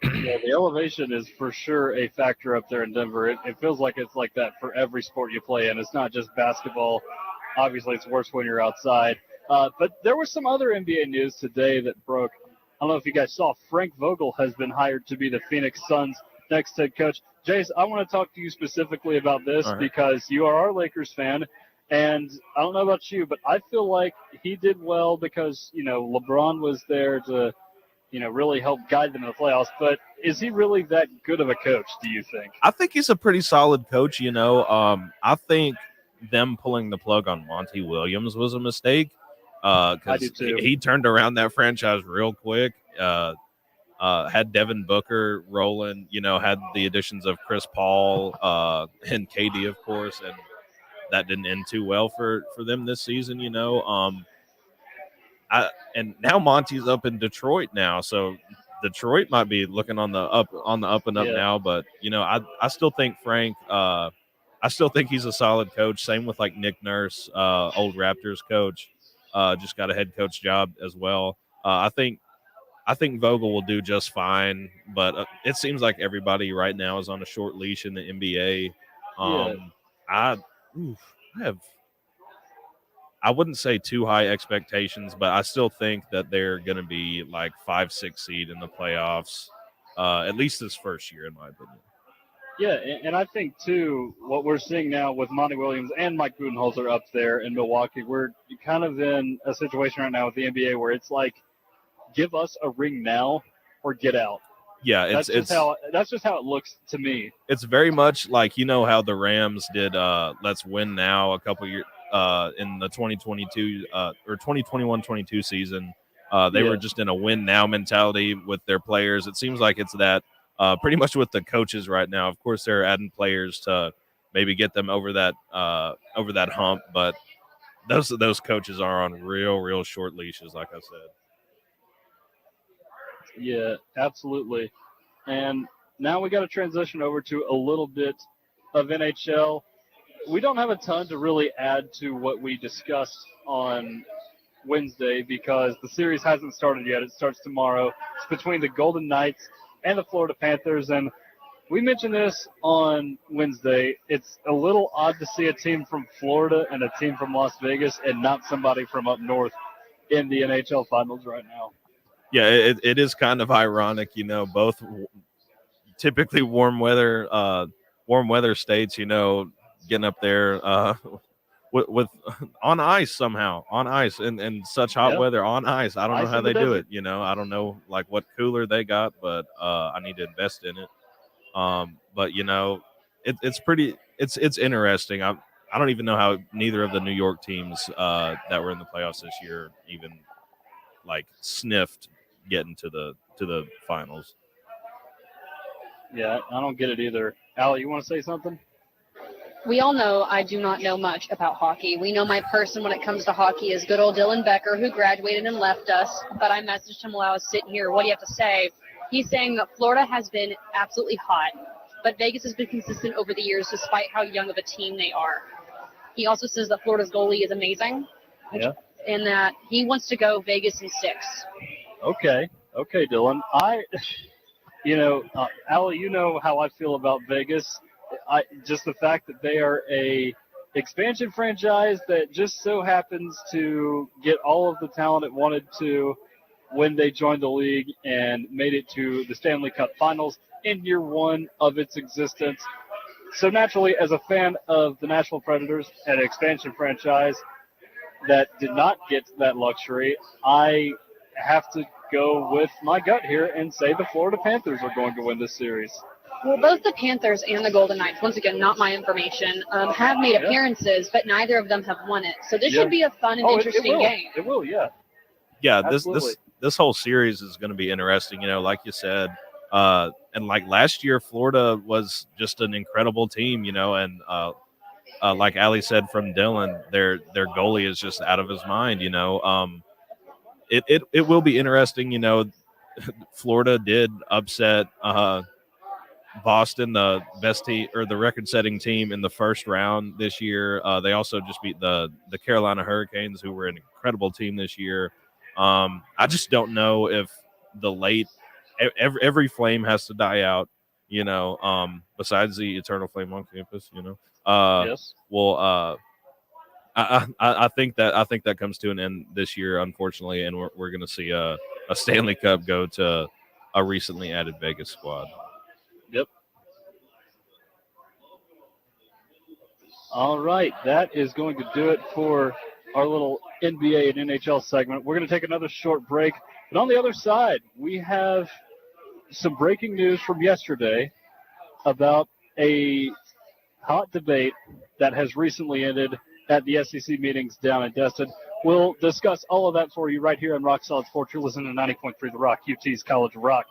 Yeah, the elevation is for sure a factor up there in Denver. It feels like it's like that for every sport you play in. It's not just basketball. Obviously, it's worse when you're outside. But there was some other NBA news today that broke. I don't know if you guys saw. Frank Vogel has been hired to be the Phoenix Suns' next head coach. Jace, I want to talk to you specifically about this because you are our Lakers fan. And I don't know about you, but I feel like he did well because, LeBron was there to – really help guide them in the playoffs. But is he really that good of a coach, do you think? I think he's a pretty solid coach, I think them pulling the plug on Monty Williams was a mistake because he turned around that franchise real quick. Had Devin Booker rolling, had the additions of Chris Paul and KD, of course, and that didn't end too well for them this season, and now Monty's up in Detroit now, so Detroit might be looking on the up and up now. But I still think Frank. I still think he's a solid coach. Same with like Nick Nurse, old Raptors coach, just got a head coach job as well. I think Vogel will do just fine, but it seems like everybody right now is on a short leash in the NBA. I wouldn't say too high expectations, but I still think that they're going to be like 5-6 seed in the playoffs, at least this first year, in my opinion. Yeah, and I think, too, what we're seeing now with Monty Williams and Mike Budenholzer up there in Milwaukee, we're kind of in a situation right now with the NBA where it's like, give us a ring now or get out. Yeah, that's just how it looks to me. It's very much like, how the Rams did let's win now a couple years in the 2022 or 2021-22 season. They were just in a win now mentality with their players. It seems like it's that pretty much with the coaches right now. Of course, they're adding players to maybe get them over that hump, but those coaches are on real short leashes, like I said. Yeah, absolutely. And now we got to transition over to a little bit of NHL. We don't have a ton to really add to what we discussed on Wednesday because the series hasn't started yet. It starts tomorrow. It's between the Golden Knights and the Florida Panthers. And we mentioned this on Wednesday. It's a little odd to see a team from Florida and a team from Las Vegas and not somebody from up north in the NHL Finals right now. Yeah, it is kind of ironic, both typically warm weather states, getting up there with on ice somehow, and such hot weather on ice. I don't know how they do it. I don't know like what cooler they got, but I need to invest in it. But it's interesting. I I don't even know how neither of the New York teams that were in the playoffs this year even like sniffed getting to the finals. Yeah, I don't get it either. Allie, you want to say something? We all know I do not know much about hockey. We know my person when it comes to hockey is good old Dylan Becker, who graduated and left us. But I messaged him while I was sitting here. What do you have to say? He's saying that Florida has been absolutely hot, but Vegas has been consistent over the years despite how young of a team they are. He also says that Florida's goalie is amazing, and that he wants to go Vegas in 6. Okay, Dylan. Allie, you know how I feel about Vegas. Just the fact that they are a expansion franchise that just so happens to get all of the talent it wanted to when they joined the league and made it to the Stanley Cup Finals in year 1 of its existence. So naturally, as a fan of the Nashville Predators, an expansion franchise that did not get that luxury, I have to go with my gut here and say the Florida Panthers are going to win this series. Well, both the Panthers and the Golden Knights, once again, not my information, have made appearances, but neither of them have won it. So this should be a fun and interesting game. It will, yeah. Yeah, Absolutely. this whole series is going to be interesting. Like you said, and like last year, Florida was just an incredible team. And like Allie said from Dylan, their goalie is just out of his mind. It will be interesting. Florida did upset Boston, the best team or the record-setting team in the first round this year. They also just beat the Carolina Hurricanes, who were an incredible team this year. I just don't know if every flame has to die out, besides the eternal flame on campus, Yes. Well, I think that comes to an end this year, unfortunately, and we're going to see a Stanley Cup go to a recently added Vegas squad. Yep. All right, that is going to do it for our little NBA and NHL segment. We're going to take another short break, but on the other side, we have some breaking news from yesterday about a hot debate that has recently ended at the SEC meetings down in Destin. We'll discuss all of that for you right here on Rock Solid Sports. You're listening to 90.3 The Rock, UT's College of Rock.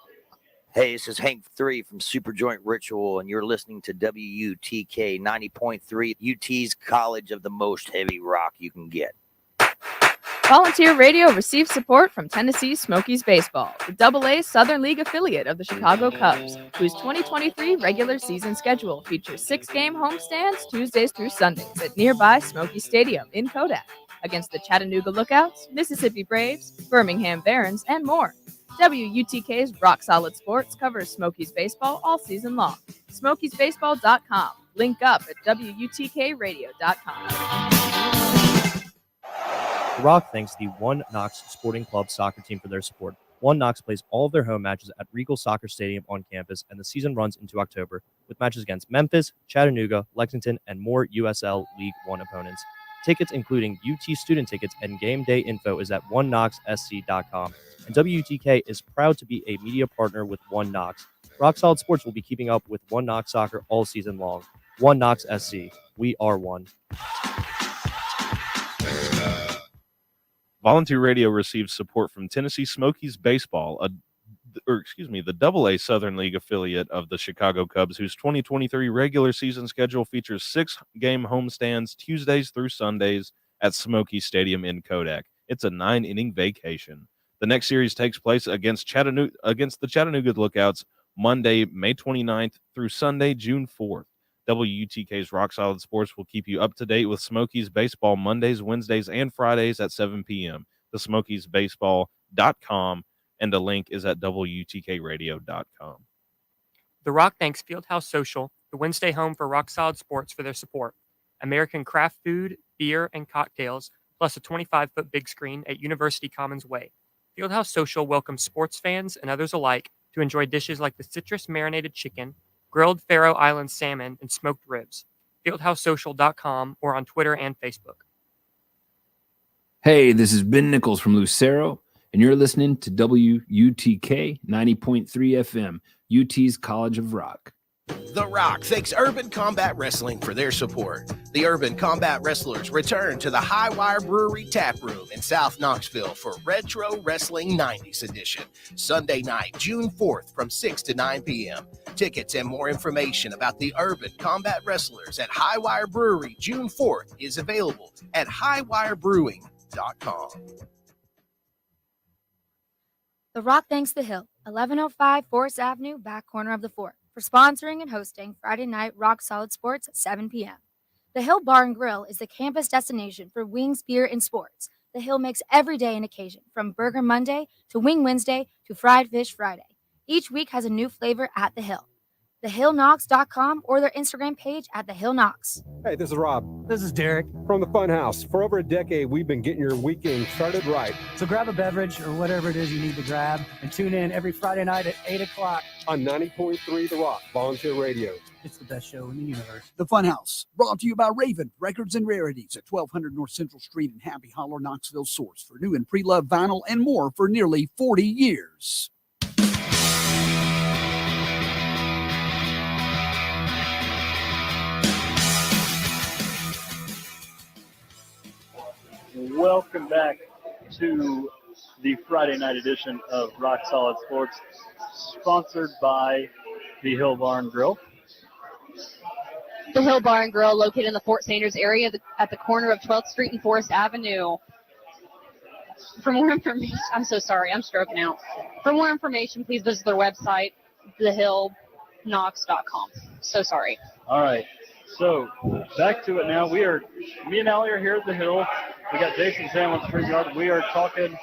Hey, this is Hank 3 from Superjoint Ritual, and you're listening to WUTK 90.3, UT's College of the most heavy rock you can get. Volunteer Radio receives support from Tennessee Smokies Baseball, the AA Southern League affiliate of the Chicago Cubs, whose 2023 regular season schedule features 6-game homestands Tuesdays through Sundays at nearby Smoky Stadium in Kodak against the Chattanooga Lookouts, Mississippi Braves, Birmingham Barons, and more. WUTK's Rock Solid Sports covers Smokies baseball all season long. SmokiesBaseball.com. Link up at WUTKRadio.com. The Rock thanks the One Knox Sporting Club soccer team for their support. One Knox plays all of their home matches at Regal Soccer Stadium on campus, and the season runs into October with matches against Memphis, Chattanooga, Lexington, and more USL League One opponents. Tickets, including UT student tickets and game day info, is at oneknoxsc.com. And WUTK is proud to be a media partner with One Knox. Rock Solid Sports will be keeping up with One Knox soccer all season long. One Knox SC. We are one. Volunteer Radio receives support from Tennessee Smokies Baseball, the AA Southern League affiliate of the Chicago Cubs, whose 2023 regular season schedule features 6-game homestands Tuesdays through Sundays at Smoky Stadium in Kodak. It's a 9-inning vacation. The next series takes place against the Chattanooga Lookouts Monday, May 29th through Sunday, June 4th. WUTK's Rock Solid Sports will keep you up to date with Smokies baseball Mondays, Wednesdays, and Fridays at 7 p.m. The SmokiesBaseball.com, and a link is at WUTKRadio.com. The Rock thanks Fieldhouse Social, the Wednesday home for Rock Solid Sports, for their support. American craft food, beer, and cocktails, plus a 25-foot big screen at University Commons Way. Fieldhouse Social welcomes sports fans and others alike to enjoy dishes like the citrus marinated chicken, grilled Faroe Island salmon, and smoked ribs. FieldhouseSocial.com or on Twitter and Facebook. Hey, this is Ben Nichols from Lucero, and you're listening to WUTK 90.3 FM, UT's College of Rock. The Rock thanks Urban Combat Wrestling for their support. The Urban Combat Wrestlers return to the Highwire Brewery Tap Room in South Knoxville for Retro Wrestling 90s Edition, Sunday night, June 4th from 6 to 9 p.m. Tickets and more information about the Urban Combat Wrestlers at Highwire Brewery June 4th is available at highwirebrewing.com. The Rock thanks The Hill, 1105 Forest Avenue, back corner of the fort, for sponsoring and hosting Friday night Rock Solid Sports at 7 p.m. The Hill Bar and Grill is the campus destination for wings, beer, and sports. The Hill makes every day an occasion, from Burger Monday to Wing Wednesday to Fried Fish Friday. Each week has a new flavor at The Hill. TheHillKnox.com or their Instagram page at The Hill Knox. Hey, this is Rob. This is Derek. From the Funhouse. For over a decade, we've been getting your weekend started right. So grab a beverage or whatever it is you need to grab and tune in every Friday night at 8 o'clock. On 90.3 The Rock, Volunteer Radio. It's the best show in the universe. The Funhouse, brought to you by Raven Records and Rarities at 1200 North Central Street in Happy Hollow, Knoxville. Source for new and pre-loved vinyl and more for nearly 40 years. Welcome back to the Friday night edition of Rock Solid Sports, sponsored by the Hill Bar and Grill. The Hill Bar and Grill, located in the Fort Sanders area at the corner of 12th Street and Forest Avenue. For more information, I'm so sorry, I'm stroking out. For more information, please visit their website, thehillknox.com. So sorry. All right, so back to it now. Me and Alli are here at the Hill. We got Jason Sam on the StreamYard. We are talking a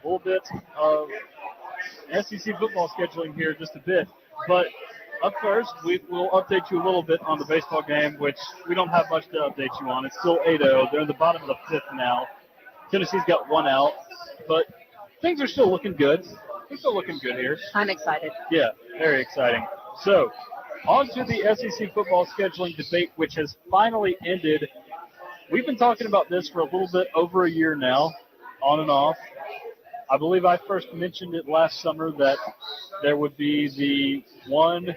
little bit of SEC football scheduling here just a bit. But up first, we will update you a little bit on the baseball game, which we don't have much to update you on. It's still 8-0. They're in the bottom of the fifth now. Tennessee's got one out, but things are still looking good. They're still looking good here. I'm excited. Yeah, very exciting. So, on to the SEC football scheduling debate, which has finally ended. We've been talking about this for a little bit over a year now, on and off. I believe I first mentioned it last summer that there would be the one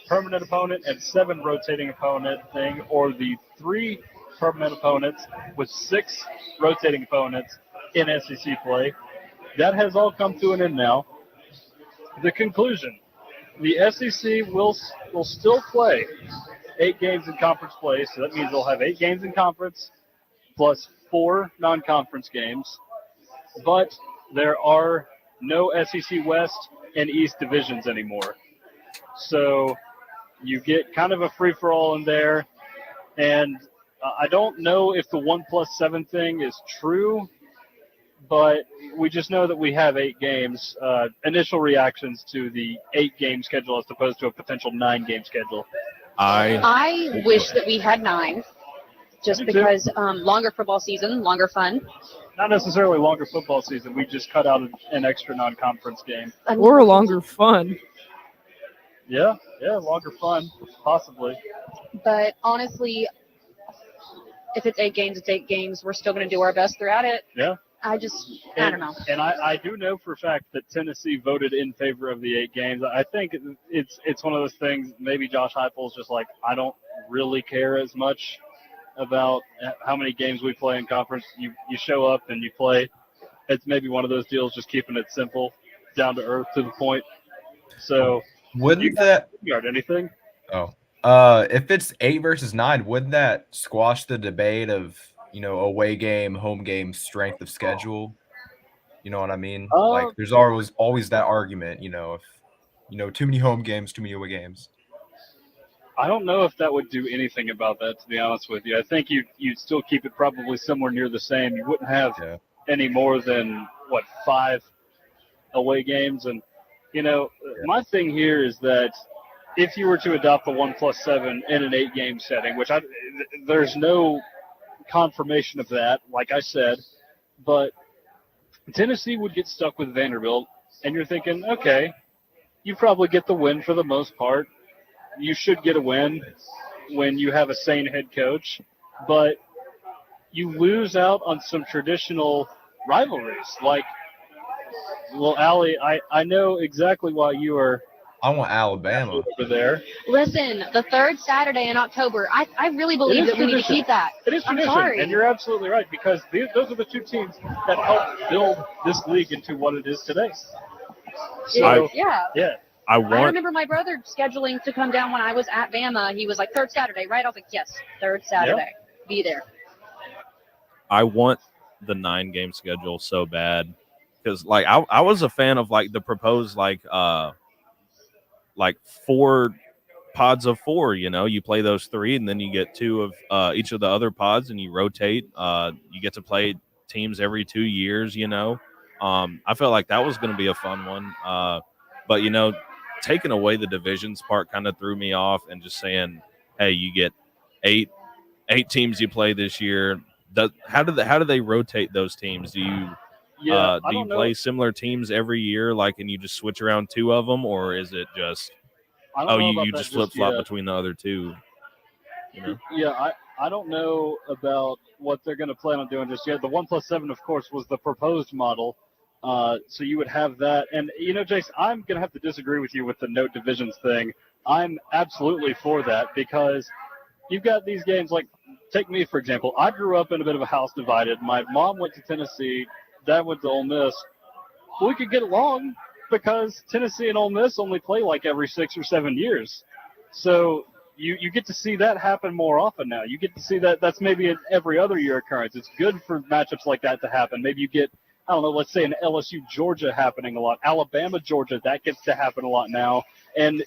permanent opponent and 7 rotating opponent thing, or the 3 permanent opponents with 6 rotating opponents in SEC play. That has all come to an end now. The conclusion, the SEC will still play 8 games in conference play, so that means they'll have 8 games in conference plus 4 non-conference games. But there are no SEC West and East divisions anymore. So you get kind of a free-for-all in there. And I don't know if the 1+7 thing is true, but we just know that we have 8 games. Initial reactions to the 8-game schedule as opposed to a potential 9-game schedule. I wish that we had 9, just because longer football season, longer fun. Not necessarily longer football season. We just cut out an extra non-conference game. Or longer fun. Yeah, longer fun, possibly. But honestly, if it's 8 games, it's 8 games. We're still going to do our best throughout it. Yeah. I don't know. And I do know for a fact that Tennessee voted in favor of the 8 games. I think it's one of those things, maybe Josh Heupel's just like, I don't really care as much about how many games we play in conference. You show up and you play. It's maybe one of those deals, just keeping it simple, down to earth, to the point. So wouldn't that guard anything? Oh, if it's 8 versus 9, wouldn't that squash the debate of, away game, home game, strength of schedule? You know what I mean? Like there's always that argument, if too many home games, too many away games. I don't know if that would do anything about that, to be honest with you. I think you'd still keep it probably somewhere near the same. You wouldn't have any more than, 5 away games. And, my thing here is that if you were to adopt the 1+7 in an 8-game setting, which there's no confirmation of that, like I said, but Tennessee would get stuck with Vanderbilt, and you're thinking, okay, you probably get the win for the most part. You should get a win when you have a sane head coach, but you lose out on some traditional rivalries. Like, well, Alli, I know exactly why you are I want Alabama over there. Listen, the third Saturday in October, I really believe that we need to keep that. It is I'm tradition, sorry. and you're absolutely right, because those are the two teams that helped build this league into what it is today. So, yeah. I I remember my brother scheduling to come down when I was at Bama. He was like, third Saturday, right? I was like, yes, third Saturday. Be there. I want the 9-game schedule so bad because like I was a fan of like the proposed like 4 pods of 4. You play those 3 and then you get 2 of each of the other pods and you rotate. You get to play teams every 2 years. I felt like that was going to be a fun one, but taking away the divisions part kind of threw me off, and just saying, hey, you get 8 teams you play this year. How do they rotate those teams? Do you do you play similar teams every year, like, and you just switch around 2 of them, or is it just you just flip flop between the other 2? Yeah, I don't know about what they're going to plan on doing just yet. The 1+7, of course, was the proposed model. So you would have that. And, Jace, I'm going to have to disagree with you with the no divisions thing. I'm absolutely for that, because you've got these games like, take me, for example. I grew up in a bit of a house divided. My mom went to Tennessee. Dad went to Ole Miss. We could get along because Tennessee and Ole Miss only play like every 6 or 7 years. So you get to see that happen more often now. You get to see that. That's maybe an every other year occurrence. It's good for matchups like that to happen. Maybe you get, I don't know, let's say an LSU Georgia happening a lot, Alabama Georgia, that gets to happen a lot now. And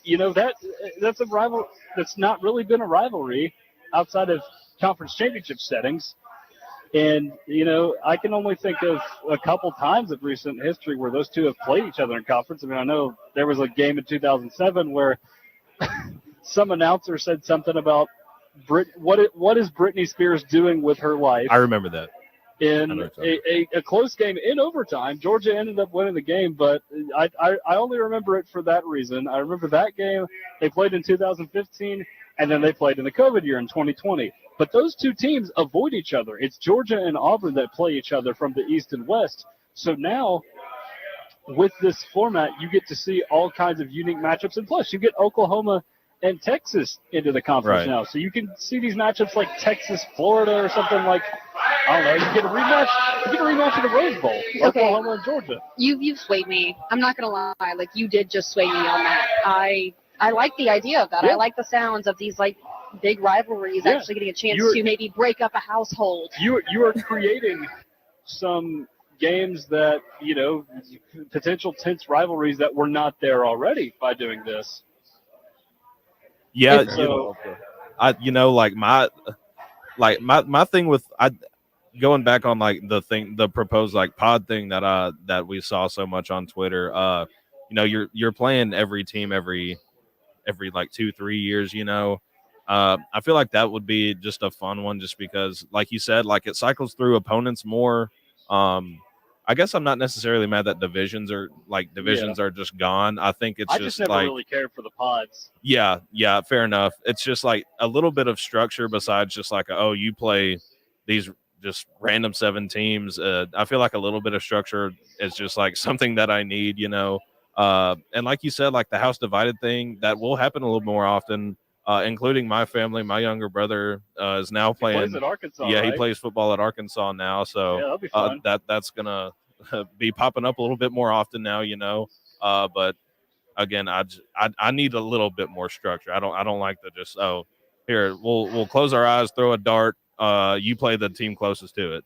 that's a rival that's not really been a rivalry outside of conference championship settings. And I can only think of a couple times of recent history where those two have played each other in conference. I mean, I know there was a game in 2007 where some announcer said something about what is Britney Spears doing with her life. I remember that. In a close game in overtime. Georgia ended up winning the game, but I only remember it for that reason. I remember that game. They played in 2015, and then they played in the COVID year in 2020. But those two teams avoid each other. It's Georgia and Auburn that play each other from the East and West. So now, with this format, you get to see all kinds of unique matchups. And plus, you get Oklahoma and Texas into the conference now. So you can see these matchups like Texas-Florida or something like, I don't know, you get a rematch in the Rose Bowl, Oklahoma and Georgia. You've swayed me. I'm not going to lie. Like, you did just sway me on that. I like the idea of that. I like the sounds of these, like, big rivalries actually getting a chance to maybe break up a household. You are creating some games that, potential tense rivalries that were not there already by doing this. Yeah, my thing with going back on like the proposed like pod thing that we saw so much on Twitter. You're playing every team every like 2-3 years. I feel like that would be just a fun one, just because, like you said, like it cycles through opponents more. I guess I'm not necessarily mad that divisions are just gone. I think it's I just never like, really cared for the pods. Yeah, fair enough. It's just like a little bit of structure besides just like, you play these just random 7 teams. I feel like a little bit of structure is just like something that I need, and like you said, like the house divided thing, that will happen a little more often, including my family. My younger brother is now playing. He plays at Arkansas, he right? plays football at Arkansas now. So that'll be fun. That's gonna be popping up a little bit more often now, but again, I need a little bit more structure. I don't like the just, here, we'll close our eyes, throw a dart, you play the team closest to it,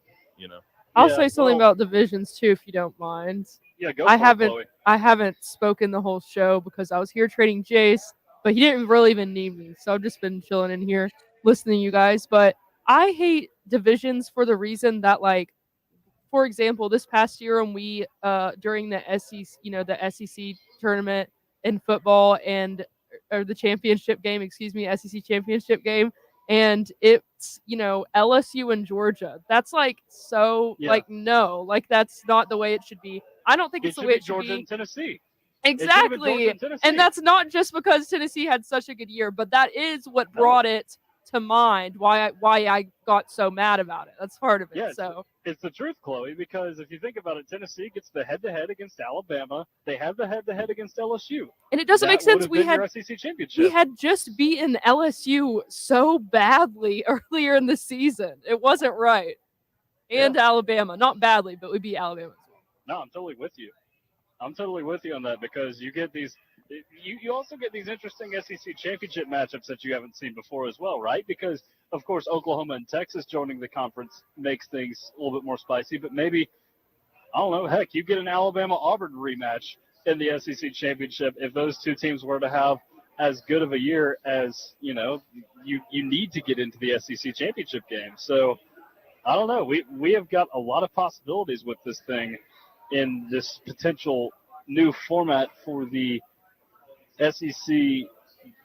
I'll say something about divisions too, if you don't mind. Yeah, go. I haven't spoken the whole show because I was here trading Jace, but he didn't really even need me, so I've just been chilling in here listening to you guys. But I hate divisions for the reason that, like, for example, this past year when we during the SEC tournament in football or the championship game, SEC championship game, and it's LSU and Georgia. That's like no, like that's not the way it should be. I don't think it's the way it should Georgia be. and Tennessee. Exactly, and that's not just because Tennessee had such a good year, but that is what brought it to mind why I got so mad about it. That's part of it. Yeah, So it's the truth, Chloe, because if you think about it, Tennessee gets the head-to-head against Alabama. They have the head-to-head against LSU. and it doesn't make That sense. would have been your SEC championship. We had just beaten LSU so badly earlier in the season. It wasn't right. And Alabama, not badly, but we beat Alabama. No, I'm totally with you. I'm totally with you on that because you get these. You also get these interesting SEC championship matchups that you haven't seen before as well, right? Because of course Oklahoma and Texas joining the conference makes things a little bit more spicy. But maybe, I don't know, heck, you get an Alabama-Auburn rematch in the SEC championship if those two teams were to have as good of a year as you need to get into the SEC championship game. So I don't know. We have got a lot of possibilities with this thing in this potential new format for the SEC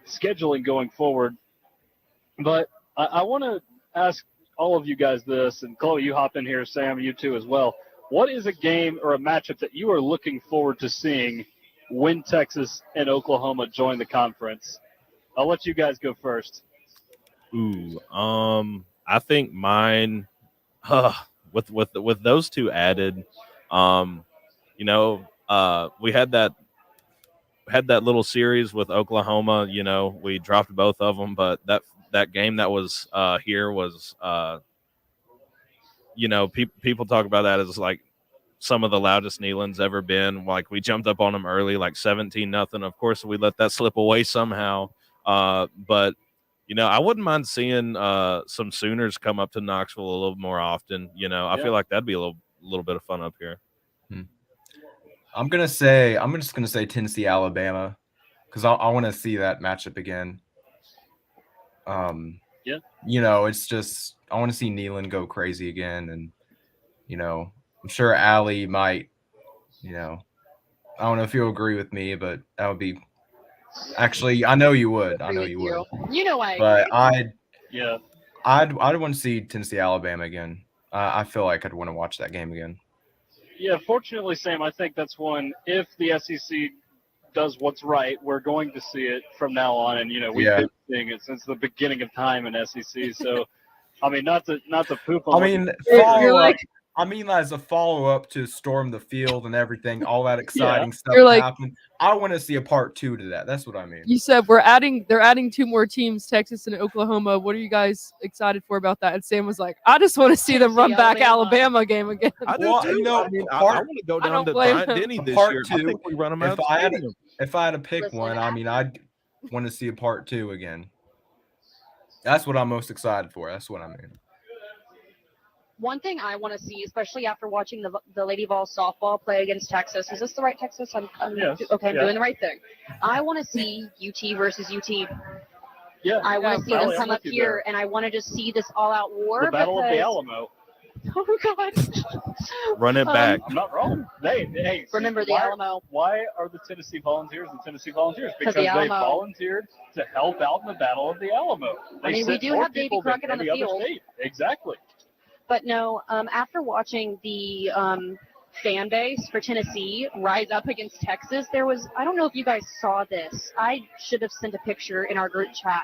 scheduling going forward. But I want to ask all of you guys this, and Chloe, you hop in here, Sam, you too as well. What is a game or a matchup that you are looking forward to seeing when Texas and Oklahoma join the conference? I'll let you guys go first. Ooh, I think mine, with those two added, we had that little series with Oklahoma. We dropped both of them, but that game that was here was, people talk about that as like some of the loudest Neyland's ever been. Like we jumped up on them early, like 17-0. Of course, we let that slip away somehow. But I wouldn't mind seeing some Sooners come up to Knoxville a little more often. I feel like that'd be a little bit of fun up here. I'm just gonna say Tennessee, Alabama, because I want to see that matchup again. It's just I want to see Neyland go crazy again, and I'm sure Alli might. I don't know if you'll agree with me, but that would be. Actually, I know you would. I know you would. You know I. But I'd want to see Tennessee, Alabama again. I feel like I'd want to watch that game again. Yeah, fortunately, Sam, I think that's one. If the SEC does what's right, we're going to see it from now on, and we've been seeing it since the beginning of time in SEC. So, I mean, not to poop on. I mean, as a follow-up to Storm the Field and everything, all that exciting stuff happened. I want to see a part 2 to that. That's what I mean. You said they're adding 2 more teams, Texas and Oklahoma. What are you guys excited for about that? And Sam was like, I just want to see them run back Alabama game again. I do too. I want to go down to Bryant-Denny this year. I think we run them out. If I had to pick one, I'd want to see a part 2 again. That's what I'm most excited for. That's what I mean. One thing I want to see, especially after watching the Lady Vols softball play against Texas, is this the right Texas? I'm yes. Okay, I'm doing the right thing. I want to see UT versus UT. Yeah, I want to see them come up here, and I want to just see this all-out war. The Battle of the Alamo. Oh, God. Run it back. I'm not wrong. Hey, remember the Alamo. Why are the Tennessee Volunteers the Tennessee Volunteers? Because the they volunteered to help out in the Battle of the Alamo. We do have Davy Crockett on the field. Exactly. But no, after watching the fan base for Tennessee rise up against Texas, I don't know if you guys saw this. I should have sent a picture in our group chat,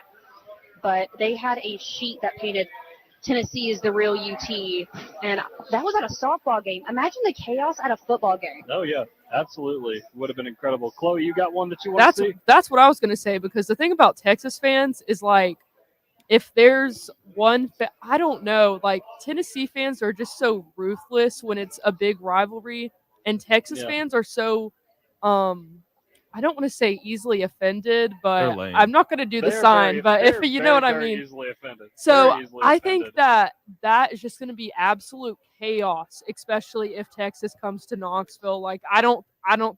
but they had a sheet that painted Tennessee is the real UT, and that was at a softball game. Imagine the chaos at a football game. Oh, yeah, absolutely. Would have been incredible. Chloe, you got one that you want to see? That's what I was going to say, because the thing about Texas fans is like, if there's one, I don't know, like Tennessee fans are just so ruthless when it's a big rivalry, and Texas fans are so, I don't want to say easily offended, but I'm not going to do the sign, but if you know what I mean. Easily offended. So I think that is just going to be absolute chaos, especially if Texas comes to Knoxville. Like I don't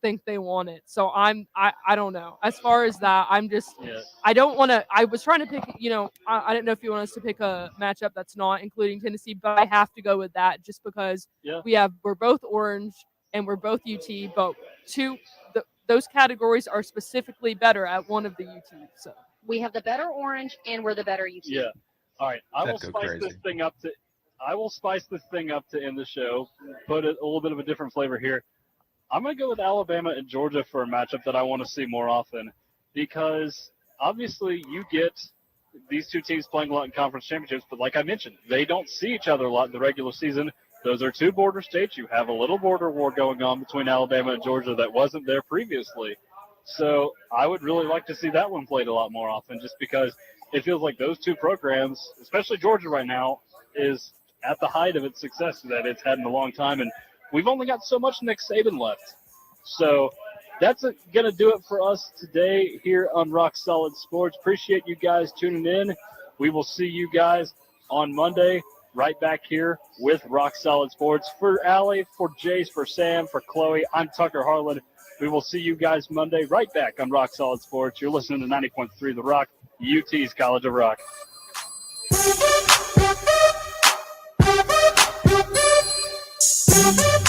think they want it. So I don't know. As far as that, I'm just I don't want to. I was trying to pick. I didn't know if you want us to pick a matchup that's not including Tennessee, but I have to go with that just because we're both orange and we're both UT, but those categories are specifically better at one of the UTs. So we have the better orange and we're the better UT. Yeah. All right. I will spice this thing up to end the show. Put a little bit of a different flavor here. I'm going to go with Alabama and Georgia for a matchup that I want to see more often, because obviously you get these two teams playing a lot in conference championships, but like I mentioned, they don't see each other a lot in the regular season. Those are two border states. You have a little border war going on between Alabama and Georgia that wasn't there previously. So I would really like to see that one played a lot more often, just because it feels like those two programs, especially Georgia right now, is at the height of its success that it's had in a long time. And we've only got so much Nick Saban left. So that's going to do it for us today here on Rock Solid Sports. Appreciate you guys tuning in. We will see you guys on Monday right back here with Rock Solid Sports. For Allie, for Jace, for Sam, for Chloe, I'm Tucker Harlan. We will see you guys Monday right back on Rock Solid Sports. You're listening to 90.3 The Rock, UT's College of Rock. Thank you.